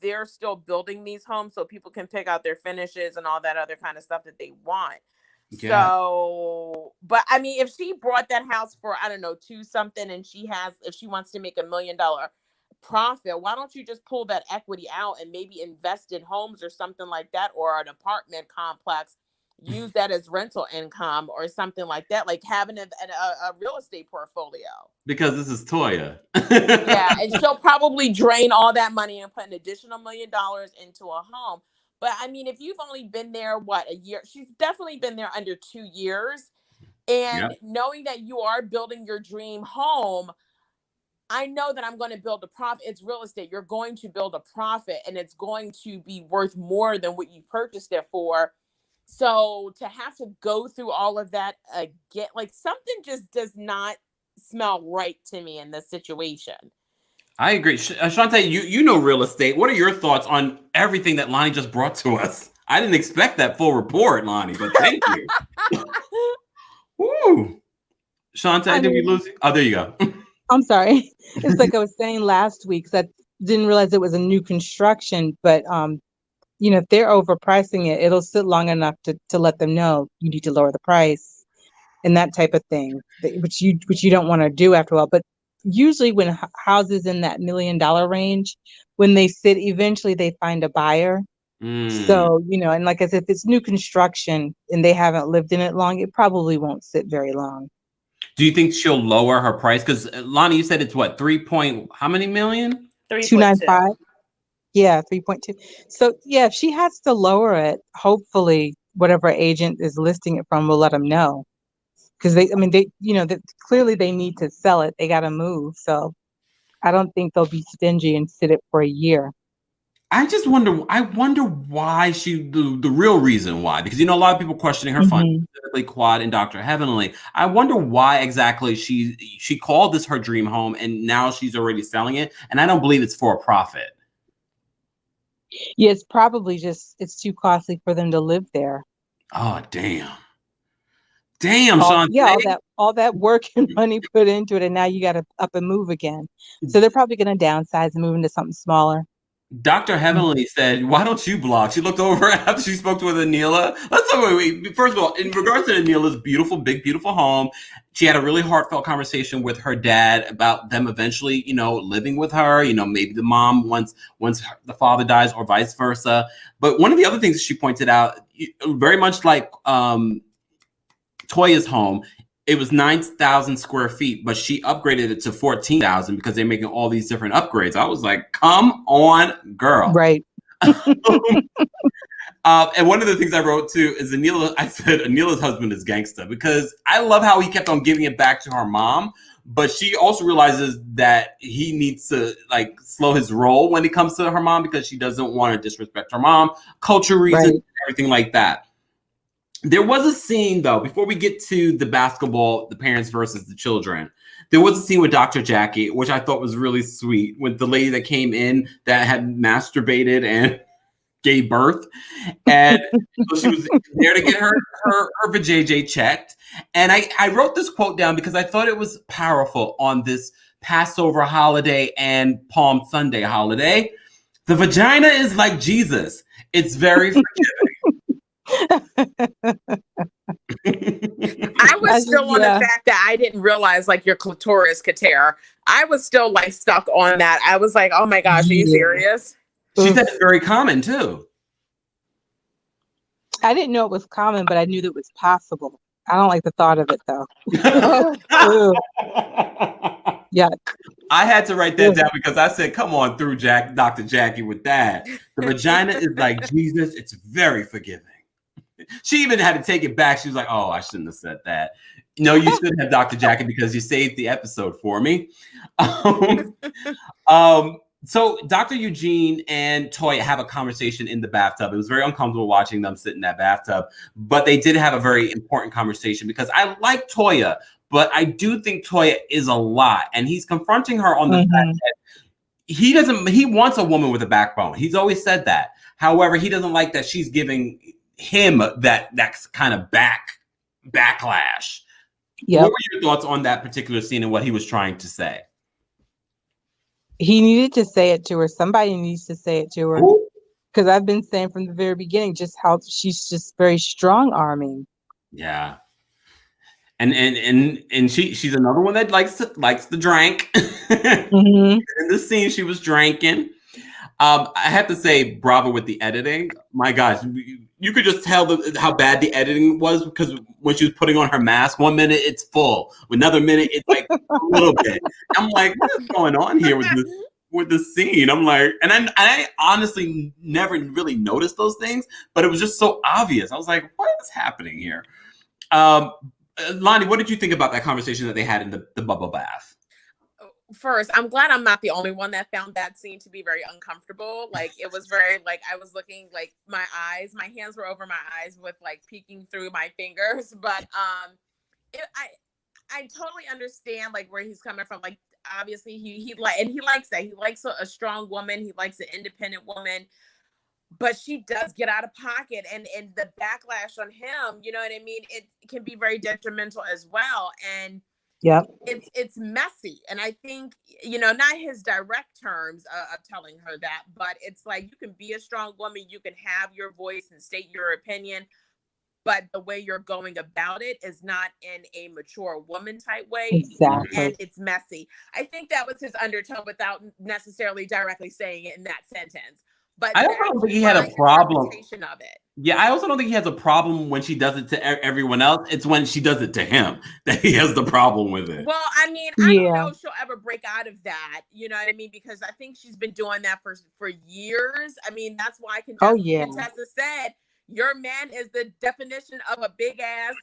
they're still building these homes so people can pick out their finishes and all that other kind of stuff that they want. Yeah. So, but I mean, if she brought that house for, I don't know, 2 something, and if she wants to make $1 million profit, why don't you just pull that equity out and maybe invest in homes or something like that, or an apartment complex, use that as rental income or something like that, like having a real estate portfolio. Because this is Toya. Yeah, and she'll probably drain all that money and put an additional $1 million into a home. But I mean, if you've only been there, a year? She's definitely been there under 2 years. And knowing that you are building your dream home, I know that I'm going to build a profit. It's real estate. You're going to build a profit, and it's going to be worth more than what you purchased it for. So to have to go through all of that again, like, something just does not smell right to me in this situation. I agree. Shantae, you know real estate. What are your thoughts on everything that Lonnie just brought to us? I didn't expect that full report, Lonnie, but thank you. Woo. Shantae, did we lose you? Oh, there you go. I'm sorry. It's like I was saying last week, I didn't realize it was a new construction, but if they're overpricing it, it'll sit long enough to let them know you need to lower the price and that type of thing, which you don't want to do after a while. But usually when houses in that $1 million range, when they sit, eventually they find a buyer. So, and like I said, if it's new construction and they haven't lived in it long, it probably won't sit very long. Do you think she'll lower her price? Because Lonnie, you said it's what, how many million? 295. Yeah, 3.2. So yeah, if she has to lower it, hopefully whatever agent is listing it from will let them know. Because clearly they need to sell it. They got to move. So I don't think they'll be stingy and sit it for a year. I wonder why the real reason why, because a lot of people questioning her fund, specifically Quad and Dr. Heavenly. I wonder why exactly she called this her dream home and now she's already selling it. And I don't believe it's for a profit. Yeah, it's probably just, it's too costly for them to live there. Oh, damn, Sean. Yeah, all that work and money put into it, and now you got to up and move again. So they're probably going to downsize and move into something smaller. Dr. Heavenly said, "Why don't you blog?" She looked over after she spoke to Anila. Let's talk about, first of all, in regards to Anila's beautiful home, she had a really heartfelt conversation with her dad about them eventually, living with her. Maybe the mom once the father dies, or vice versa. But one of the other things that she pointed out, very much like Toya's home, it was 9,000 square feet, but she upgraded it to 14,000 because they're making all these different upgrades. I was like, come on, girl. Right. And one of the things I wrote too is I said Anila's husband is gangsta, because I love how he kept on giving it back to her mom, but she also realizes that he needs to slow his roll when it comes to her mom, because she doesn't want to disrespect her mom, culture reasons, right, everything like that. There was a scene, though, before we get to the basketball, the parents versus the children. There was a scene with Dr. Jackie, which I thought was really sweet, with the lady that came in that had masturbated and gave birth. And so she was there to get her vajayjay checked. And I wrote this quote down because I thought it was powerful on this Passover holiday and Palm Sunday holiday. The vagina is like Jesus. It's very forgiving. I was still on the fact that I didn't realize your clitoris could tear. I was still stuck on that. I was like, oh my gosh, are you serious? She said it's very common too. I didn't know it was common, but I knew that it was possible. I don't like the thought of it though. Yeah. I had to write that down because I said, come on through, Dr. Jackie, with that. The vagina is like Jesus. It's very forgiving. She even had to take it back. She was like, "Oh, I shouldn't have said that." No, you should have, Dr. Jackie, because you saved the episode for me. So Dr. Eugene and Toya have a conversation in the bathtub. It was very uncomfortable watching them sit in that bathtub, but they did have a very important conversation because I like Toya, but I do think Toya is a lot, and he's confronting her on the fact that he wants a woman with a backbone. He's always said that. However, he doesn't like that she's giving him that kind of backlash. Yep. What were your thoughts on that particular scene and what he was trying to say? He needed to say it to her. Somebody needs to say it to her. Because I've been saying from the very beginning just how she's just very strong-arming. Yeah. And she's another one that likes to drink. In this scene, she was drinking. I have to say, bravo with the editing. My gosh, you could just tell how bad the editing was, because when she was putting on her mask, 1 minute it's full, another minute it's like a little bit. I'm like, what is going on here with this scene? I'm like, and I honestly never really noticed those things, but it was just so obvious. I was like, what is happening here? Lonnie, what did you think about that conversation that they had in the bubble bath? First, I'm glad I'm not the only one that found that scene to be very uncomfortable. Like, it was very, like, I was looking, like, my hands were over my eyes with, like, peeking through my fingers. But I totally understand, like, where he's coming from. Like, obviously he likes that. He likes a strong woman. He likes an independent woman. But she does get out of pocket, and the backlash on him, you know what I mean? It can be very detrimental as well. And yeah, it's messy. And I think, you know, not his direct terms of telling her that, but it's like, you can be a strong woman, you can have your voice and state your opinion, but the way you're going about it is not in a mature woman type way. Exactly. And it's messy. I think that was his undertone without necessarily directly saying it in that sentence. But I also don't think he had a problem. Of it. Yeah, I also don't think he has a problem when she does it to everyone else. It's when she does it to him that he has the problem with it. Well, I mean, I don't know if she'll ever break out of that. You know what I mean? Because I think she's been doing that for years. I mean, that's why Contessa said, your man is the definition of a big ass,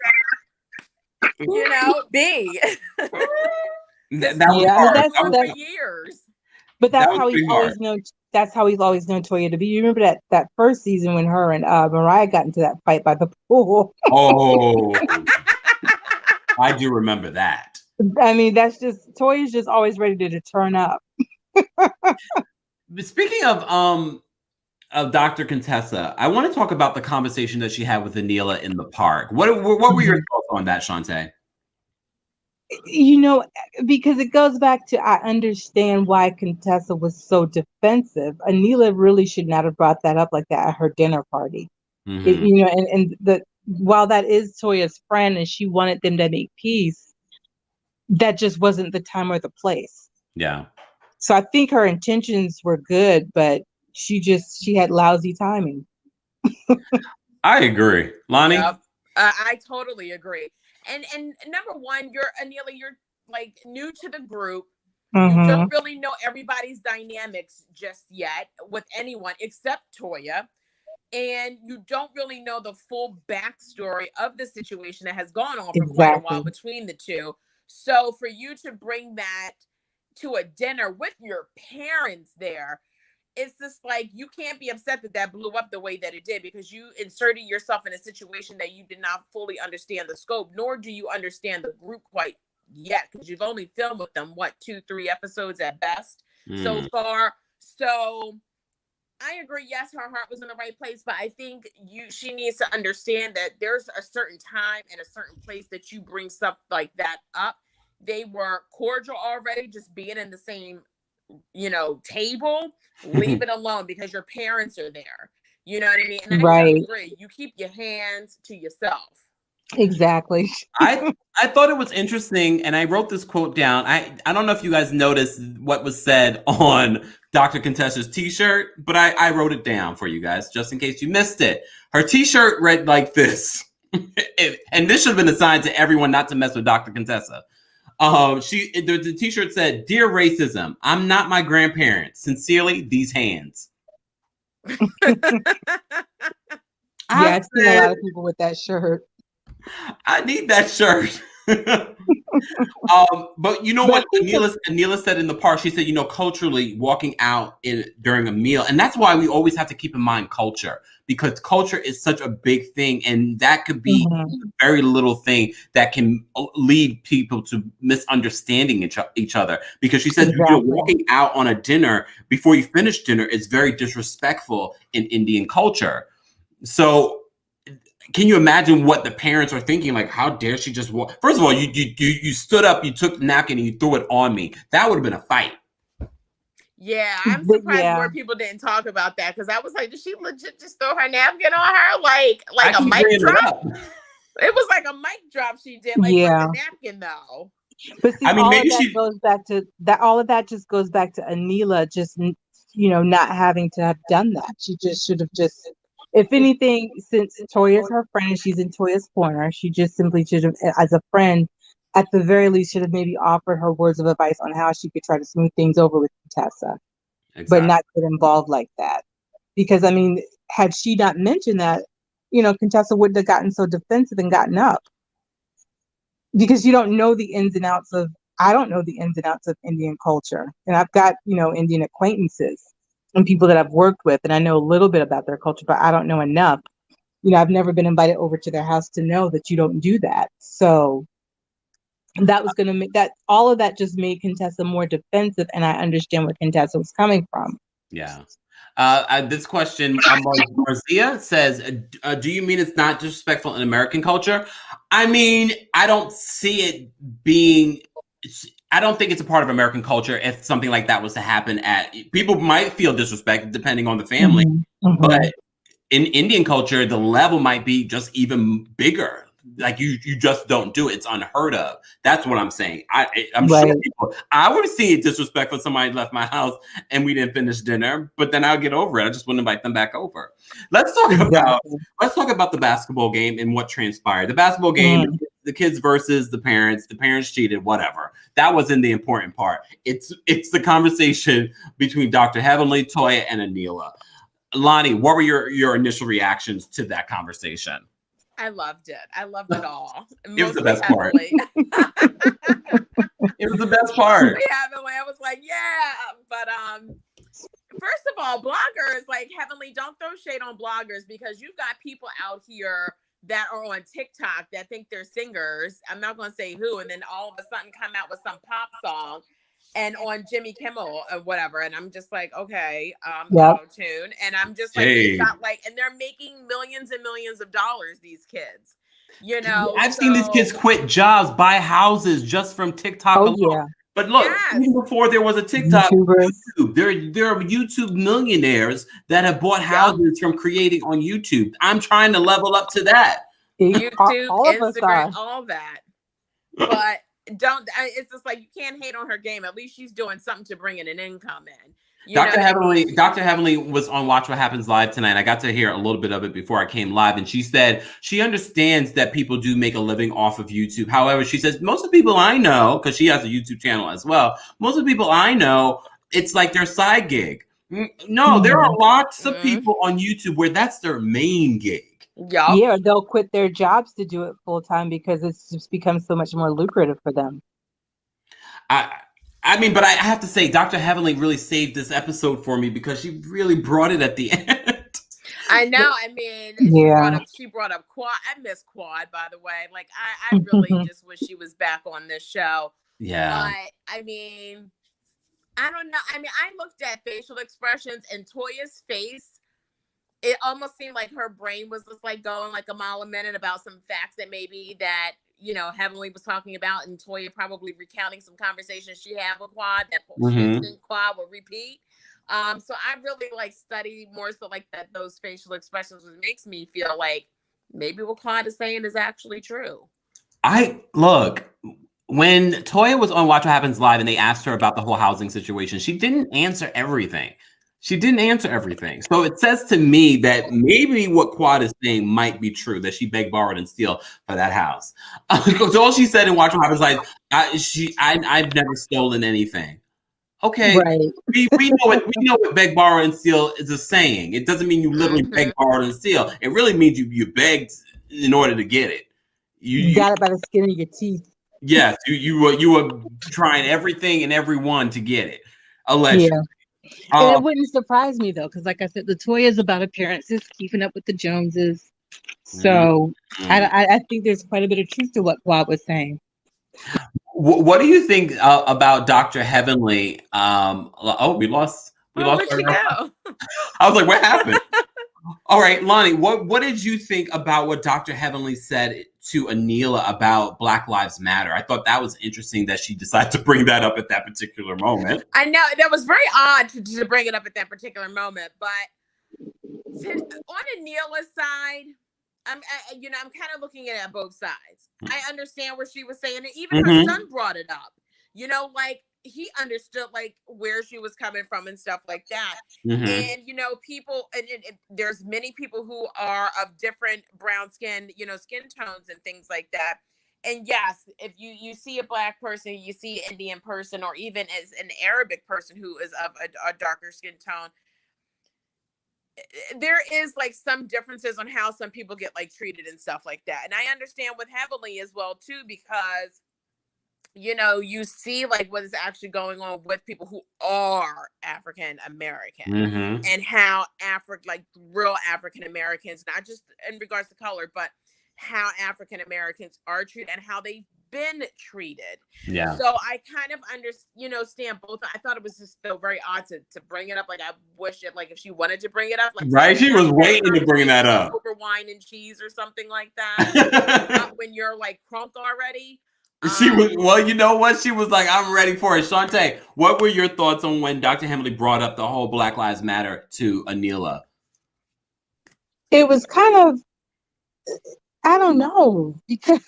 you know, B. That was hard. That's for years. But that's how he's always known. That's how he's always known Toya to be. You remember that first season when her and Mariah got into that fight by the pool? Oh, I do remember that. I mean, that's just, Toya's just always ready to turn up. Speaking of Dr. Contessa, I want to talk about the conversation that she had with Anila in the park. What were your thoughts on that, Shantae? You know, because it goes back to, I understand why Contessa was so defensive. Anila really should not have brought that up like that at her dinner party. You know, and while that is Toya's friend and she wanted them to make peace, that just wasn't the time or the place. Yeah. So I think her intentions were good, but she had lousy timing. I agree. Lonnie? Yep. I totally agree. And number one, Anila, you're like new to the group. You don't really know everybody's dynamics just yet with anyone except Toya. And you don't really know the full backstory of the situation that has gone on for quite a while between the two. So for you to bring that to a dinner with your parents there, it's just like, you can't be upset that blew up the way that it did, because you inserted yourself in a situation that you did not fully understand the scope, nor do you understand the group quite yet, because you've only filmed with them, 2-3 episodes at best so far. So I agree. Yes, her heart was in the right place, but I think she needs to understand that there's a certain time and a certain place that you bring stuff like that up. They were cordial already, just being in the same, you know, table. Leave it alone, because your parents are there. You know what I mean? And I agree. You keep your hands to yourself. Exactly. I thought it was interesting, and I wrote this quote down. I don't know if you guys noticed what was said on Dr. Contessa's t-shirt, but I wrote it down for you guys just in case you missed it. Her t-shirt read like this. And this should have been a sign to everyone not to mess with Dr. Contessa. The t-shirt said, "Dear racism, I'm not my grandparents. Sincerely, these hands." Yeah, I've seen a lot of people with that shirt. I need that shirt. But you know But I what think Anila said in the park? She said, culturally walking out during a meal, and that's why we always have to keep in mind culture, because culture is such a big thing, and that could be a very little thing that can lead people to misunderstanding each other. Because she said, walking out on a dinner before you finish dinner is very disrespectful in Indian culture. So can you imagine what the parents are thinking? Like, how dare she just walk? First of all, you stood up, you took the napkin, and you threw it on me. That would have been a fight. Yeah, I'm surprised more people didn't talk about that, because I was like, did she legit just throw her napkin on her like a mic drop? It was like a mic drop she did, like with the napkin though. But see, all of that goes back to that. All of that just goes back to Anila just not having to have done that. She just should have just. If anything, since Toya's her friend and she's in Toya's corner, she just simply should have, as a friend, at the very least, should have maybe offered her words of advice on how she could try to smooth things over with Contessa, but not get involved like that. Because, I mean, had she not mentioned that, Contessa wouldn't have gotten so defensive and gotten up. Because you don't know the ins and outs of, I don't know the ins and outs of Indian culture. And I've got, Indian acquaintances and people that I've worked with, and I know a little bit about their culture, but I don't know enough. I've never been invited over to their house to know that you don't do that. So that was going to make that, all of that just made Contessa more defensive, and I understand where Contessa was coming from. Yeah. This question, Marzia says, do you mean it's not disrespectful in American culture? I mean, I don't see it being... I don't think it's a part of American culture if something like that was to happen people might feel disrespected depending on the family, but in Indian culture, the level might be just even bigger. Like you just don't do it. It's unheard of. That's what I'm saying. I'm sure I would see it disrespectful if somebody left my house and we didn't finish dinner, but then I'll get over it. I just wouldn't invite them back over. Let's talk about the basketball game and what transpired. The basketball game, the kids versus the parents. The parents cheated, whatever. That wasn't the important part. It's the conversation between Dr. Heavenly, Toya, and Anila. Lonnie, what were your initial reactions to that conversation? I loved it. I loved it all. It was the best part. It was the best part. Heavenly, I was like, yeah. But first of all, bloggers, like Heavenly, don't throw shade on bloggers, because you've got people out here that are on TikTok that think they're singers. I'm not going to say who, and then all of a sudden come out with some pop song and on Jimmy Kimmel or whatever. And I'm just like, okay, auto-tune. And I'm just like, they got and they're making millions and millions of dollars, these kids. I've seen these kids quit jobs, buy houses just from TikTok alone. Yeah. But look, even before there was a TikTok, YouTube, there are YouTube millionaires that have bought houses from creating on YouTube. I'm trying to level up to that. YouTube, Instagram, all that. But it's just like, you can't hate on her game. At least she's doing something to bring in an income in. Dr. Heavenly was on Watch What Happens Live tonight. I got to hear a little bit of it before I came live. And she said she understands that people do make a living off of YouTube. However, she says most of the people I know, because she has a YouTube channel as well, most of the people I know, it's like their side gig. No, there are lots of people on YouTube where that's their main gig. Yeah, they'll quit their jobs to do it full time because it's just become so much more lucrative for them. I mean, but I have to say, Dr. Heavenly really saved this episode for me because she really brought it at the end. I know. I mean, she brought up Quad. I miss Quad, by the way. Like, I really just wish she was back on this show. Yeah. But, I mean, I don't know. I mean, I looked at facial expressions, and Toya's face, it almost seemed like her brain was just like going like a mile a minute about some facts that maybe that, Heavenly was talking about, and Toya probably recounting some conversations she had with Quad that she didn't think Quad would repeat. So I really study more so that those facial expressions, which makes me feel like maybe what Quad is saying is actually true. When Toya was on Watch What Happens Live and they asked her about the whole housing situation, she didn't answer everything. So it says to me that maybe what Quad is saying might be true, that she begged, borrowed, and steal for that house. Because all she said in Watch What Happens Live, I've never stolen anything. Okay, Right. we know what beg, borrow, and steal is a saying. It doesn't mean you literally beg, borrow, and steal. It really means you begged in order to get it. You got it by the skin of your teeth. Yes, you were trying everything and everyone to get it. Allegedly. Yeah. And it wouldn't surprise me though, because like I said, the Toya is about appearances, keeping up with the Joneses. So I think there's quite a bit of truth to what Quad was saying. What do you think about Dr. Heavenly? We lost. Where'd she go? I was like, what happened? All right, Lonnie, what did you think about what Dr. Heavenly said to Anila about Black Lives Matter? I thought that was interesting that she decided to bring that up at that particular moment. I know that was very odd to bring it up at that particular moment, but on Anila's side, I'm kind of looking at it both sides. I understand what she was saying, and even her son brought it up. Like he understood like where she was coming from and stuff like that. And people, and there's many people who are of different brown skin, skin tones and things like that. And yes, if you see a Black person, you see an Indian person, or even as an Arabic person who is of a darker skin tone, there is like some differences on how some people get like treated and stuff like that. And I understand with Heavenly as well too, because you see like what is actually going on with people who are African American and how real African Americans, not just in regards to color, but how African Americans are treated and how they've been treated. Yeah. So I kind of understand both. I thought it was just still very odd to bring it up. Like I wish it, like if she wanted to bring it up, like right, she was waiting to bring that up over wine and cheese or something like that. When you're like crunk already. She was, well, you know what? She was like, I'm ready for it. Shantae, what were your thoughts on when Dr. Heavenly brought up the whole Black Lives Matter to Anila? It was kind of, I don't know, because,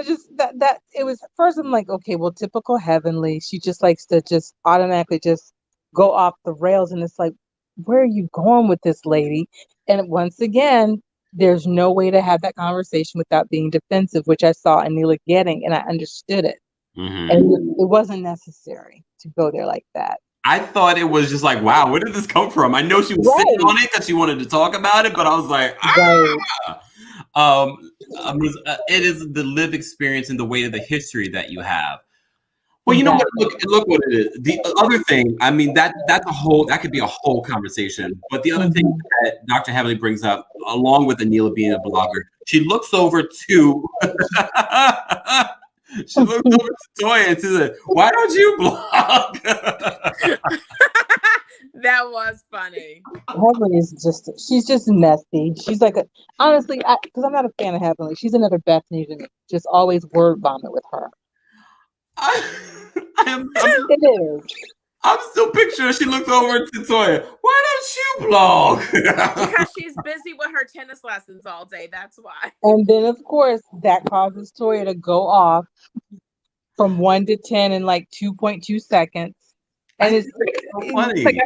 just that it was, first I'm like, okay, well, typical Heavenly. She just likes to just automatically just go off the rails. And it's like, where are you going with this lady? And once again, there's no way to have that conversation without being defensive, which I saw Anila getting, and I understood it. And it wasn't necessary to go there like that. I thought it was just like, wow, where did this come from? I know she was sitting on it because she wanted to talk about it, but I was like, it is the lived experience and the weight of the history that you have. Well, you know what? Look what it is. The other thing, I mean, that could be a whole conversation. But the other thing that Dr. Heavenly brings up, along with Anila being a blogger, she looks over to Toya and says, "Why don't you blog?" That was funny. Heavenly is she's just messy. She's like, honestly, because I'm not a fan of Heavenly. She's another Bethany to me. Just always word vomit with her. I'm still picturing she looks over to Toya. Why don't you blog? Because she's busy with her tennis lessons all day. That's why. And then, of course, that causes Toya to go off from 1 to 10 in like 2.2 seconds. And it's so funny. It's like,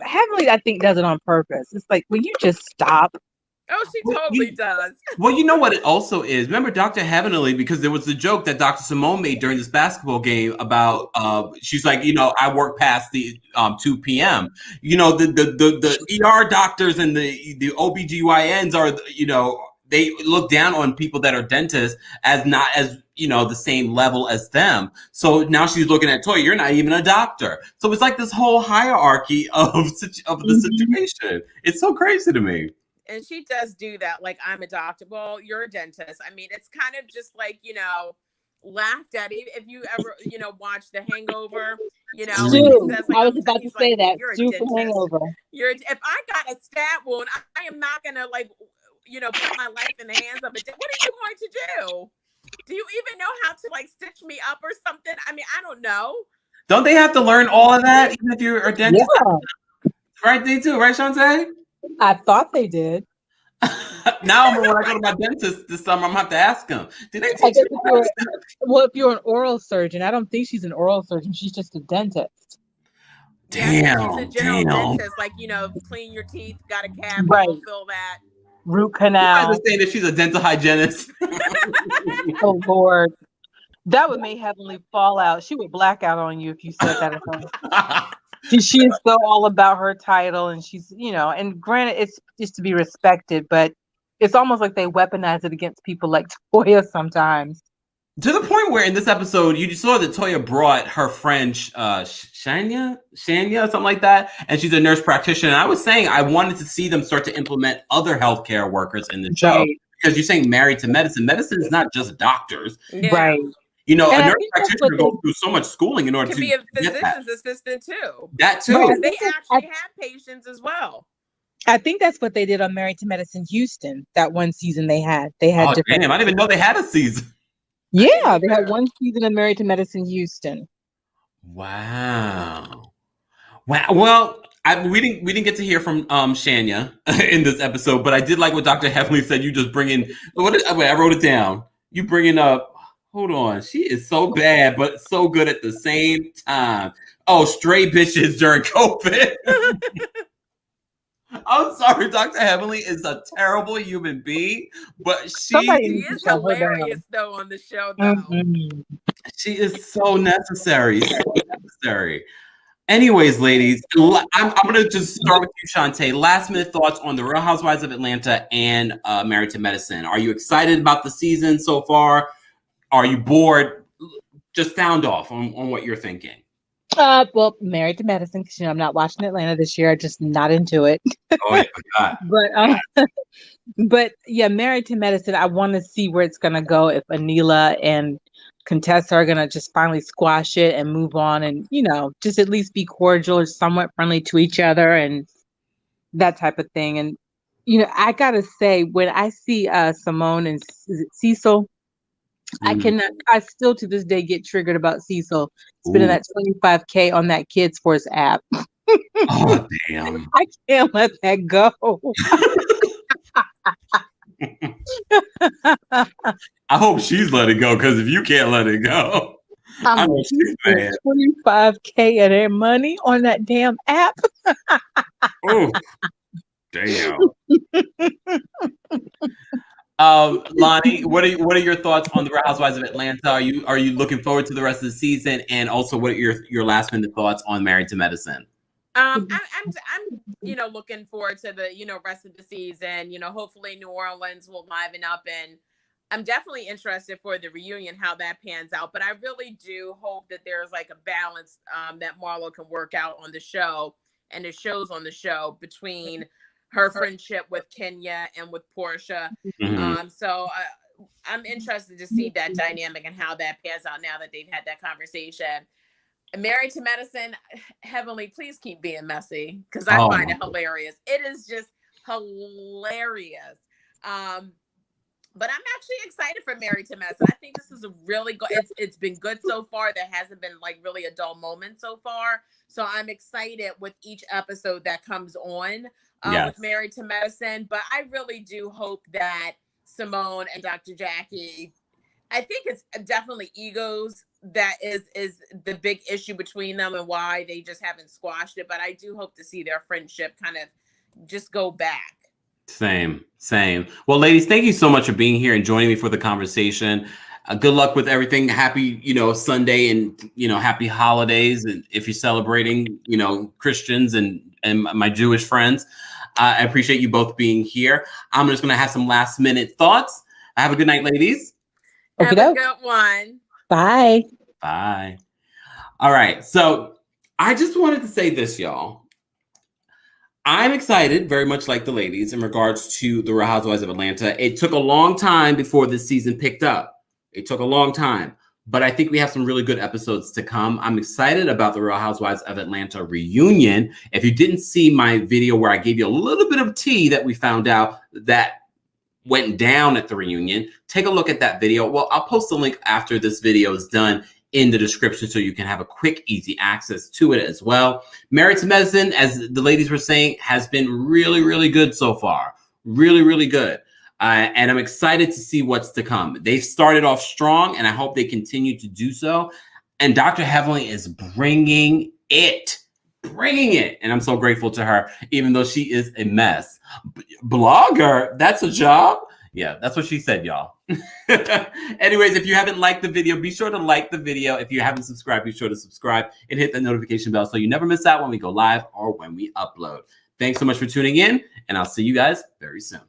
Heavenly, I think, does it on purpose. It's like, will you just stop? Oh, she totally does. Well, you know what it also is? Remember Dr. Heavenly, because there was the joke that Dr. Simone made during this basketball game about, she's like, I work past the 2 p.m. The ER doctors and the OBGYNs are, they look down on people that are dentists as not as, the same level as them. So now she's looking at Toya, you're not even a doctor. So it's like this whole hierarchy of the situation. It's so crazy to me. And she does do that. Like, I'm a doctor. Well, you're a dentist. I mean, it's kind of just like, laughed at. If you ever, watch The Hangover, says, like, I was about to say that. Super Hangover. If I got a stab wound, I am not going to, put my life in the hands of it. What are you going to do? Do you even know how to, stitch me up or something? I mean, I don't know. Don't they have to learn all of that, even if you're a dentist? Yeah. Right, they do. Right, Shantae? I thought they did. Now, when I go to my dentist this summer, I'm gonna have to ask him. Did they teach you? Well, if you're an oral surgeon, I don't think she's an oral surgeon. She's just a dentist. Damn. She's a general dentist, clean your teeth, got a cavity, right. Fill that. Root canal. I understand that she's a dental hygienist. Oh Lord. That would make Heavenly fall out. She would black out on you if you said that. She is so all about her title, and she's, and granted, it's just to be respected, but it's almost like they weaponize it against people like Toya sometimes. To the point where in this episode, you saw that Toya brought her friend Shania, something like that, and she's a nurse practitioner. And I was saying I wanted to see them start to implement other healthcare workers in the show, because you're saying married to medicine. Medicine is not just doctors, right? You know, And a nurse practitioner goes through so much schooling in order to be a physician's assistant too. That too. Because they actually have patients as well. I think that's what they did on Married to Medicine Houston. That one season they had Oh, different. damn, I didn't even know they had a season. Yeah, they had one season of Married to Medicine Houston. Wow. Well, we didn't get to hear from Shania in this episode, but I did like what Dr. Heavenly said. You just bring in wait, I wrote it down. You bringing up. Hold on. She is so bad, but so good at the same time. Oh, stray bitches during COVID. I'm sorry, Dr. Heavenly is a terrible human being, but she is hilarious though on the show though. Mm-hmm. She is so necessary. So necessary. Anyways, ladies, I'm going to just start with you, Shantae. Last minute thoughts on the Real Housewives of Atlanta and Married to Medicine. Are you excited about the season so far? Are you bored? Just sound off on what you're thinking. Well, Married to Medicine, because I'm not watching Atlanta this year. I'm just not into it. Oh, yeah, I forgot. But yeah, Married to Medicine. I want to see where it's gonna go. If Anila and Contessa are gonna just finally squash it and move on, and just at least be cordial or somewhat friendly to each other and that type of thing. And I gotta say, when I see Simone and Cecil. I still to this day get triggered about Cecil spending that $25K on that Kids Force app. Oh, damn. I can't let that go. I hope she's let it go, because if you can't let it go, I know she's mad. $25K of their money on that damn app. Oh, damn. Lonnie, what are your thoughts on the Real Housewives of Atlanta? Are you looking forward to the rest of the season? And also, what are your last minute thoughts on Married to Medicine? I'm looking forward to the rest of the season. Hopefully New Orleans will liven up, and I'm definitely interested for the reunion, how that pans out. But I really do hope that there's like a balance that Marlo can work out on the show and the shows on the show between her friendship with Kenya and with Porsha. Mm-hmm. So I'm interested to see that dynamic and how that pans out now that they've had that conversation. Married to Medicine, Heavenly, please keep being messy, because I find it hilarious. It is just hilarious. But I'm actually excited for Married to Medicine. I think this is a really good, it's been good so far. There hasn't been like really a dull moment so far. So I'm excited with each episode that comes on with Married to Medicine. But I really do hope that Simone and Dr. Jackie, I think it's definitely egos that is the big issue between them and why they just haven't squashed it. But I do hope to see their friendship kind of just go back. Same. Well, ladies, thank you so much for being here and joining me for the conversation. Good luck with everything. Happy, Sunday, and, happy holidays. And if you're celebrating, Christians and my Jewish friends, I appreciate you both being here. I'm just going to have some last minute thoughts. Have a good night, ladies. Have a good one. Bye. Bye. All right. So I just wanted to say this, y'all. I'm excited, very much like the ladies, in regards to the Real Housewives of Atlanta. It took a long time before this season picked up. It took a long time, but I think we have some really good episodes to come. I'm excited about the Real Housewives of Atlanta reunion. If you didn't see my video where I gave you a little bit of tea that we found out that went down at the reunion, take a look at that video. Well, I'll post a link after this video is done in the description so you can have a quick, easy access to it as well. Married to Medicine, as the ladies were saying, has been really, really good so far. Really, really good. And I'm excited to see what's to come. They've started off strong, and I hope they continue to do so. And Dr. Heavenly is bringing it. And I'm so grateful to her, even though she is a mess. Blogger, that's a job. Yeah, that's what she said, y'all. Anyways, if you haven't liked the video, be sure to like the video. If you haven't subscribed, be sure to subscribe and hit the notification bell so you never miss out when we go live or when we upload. Thanks so much for tuning in, and I'll see you guys very soon.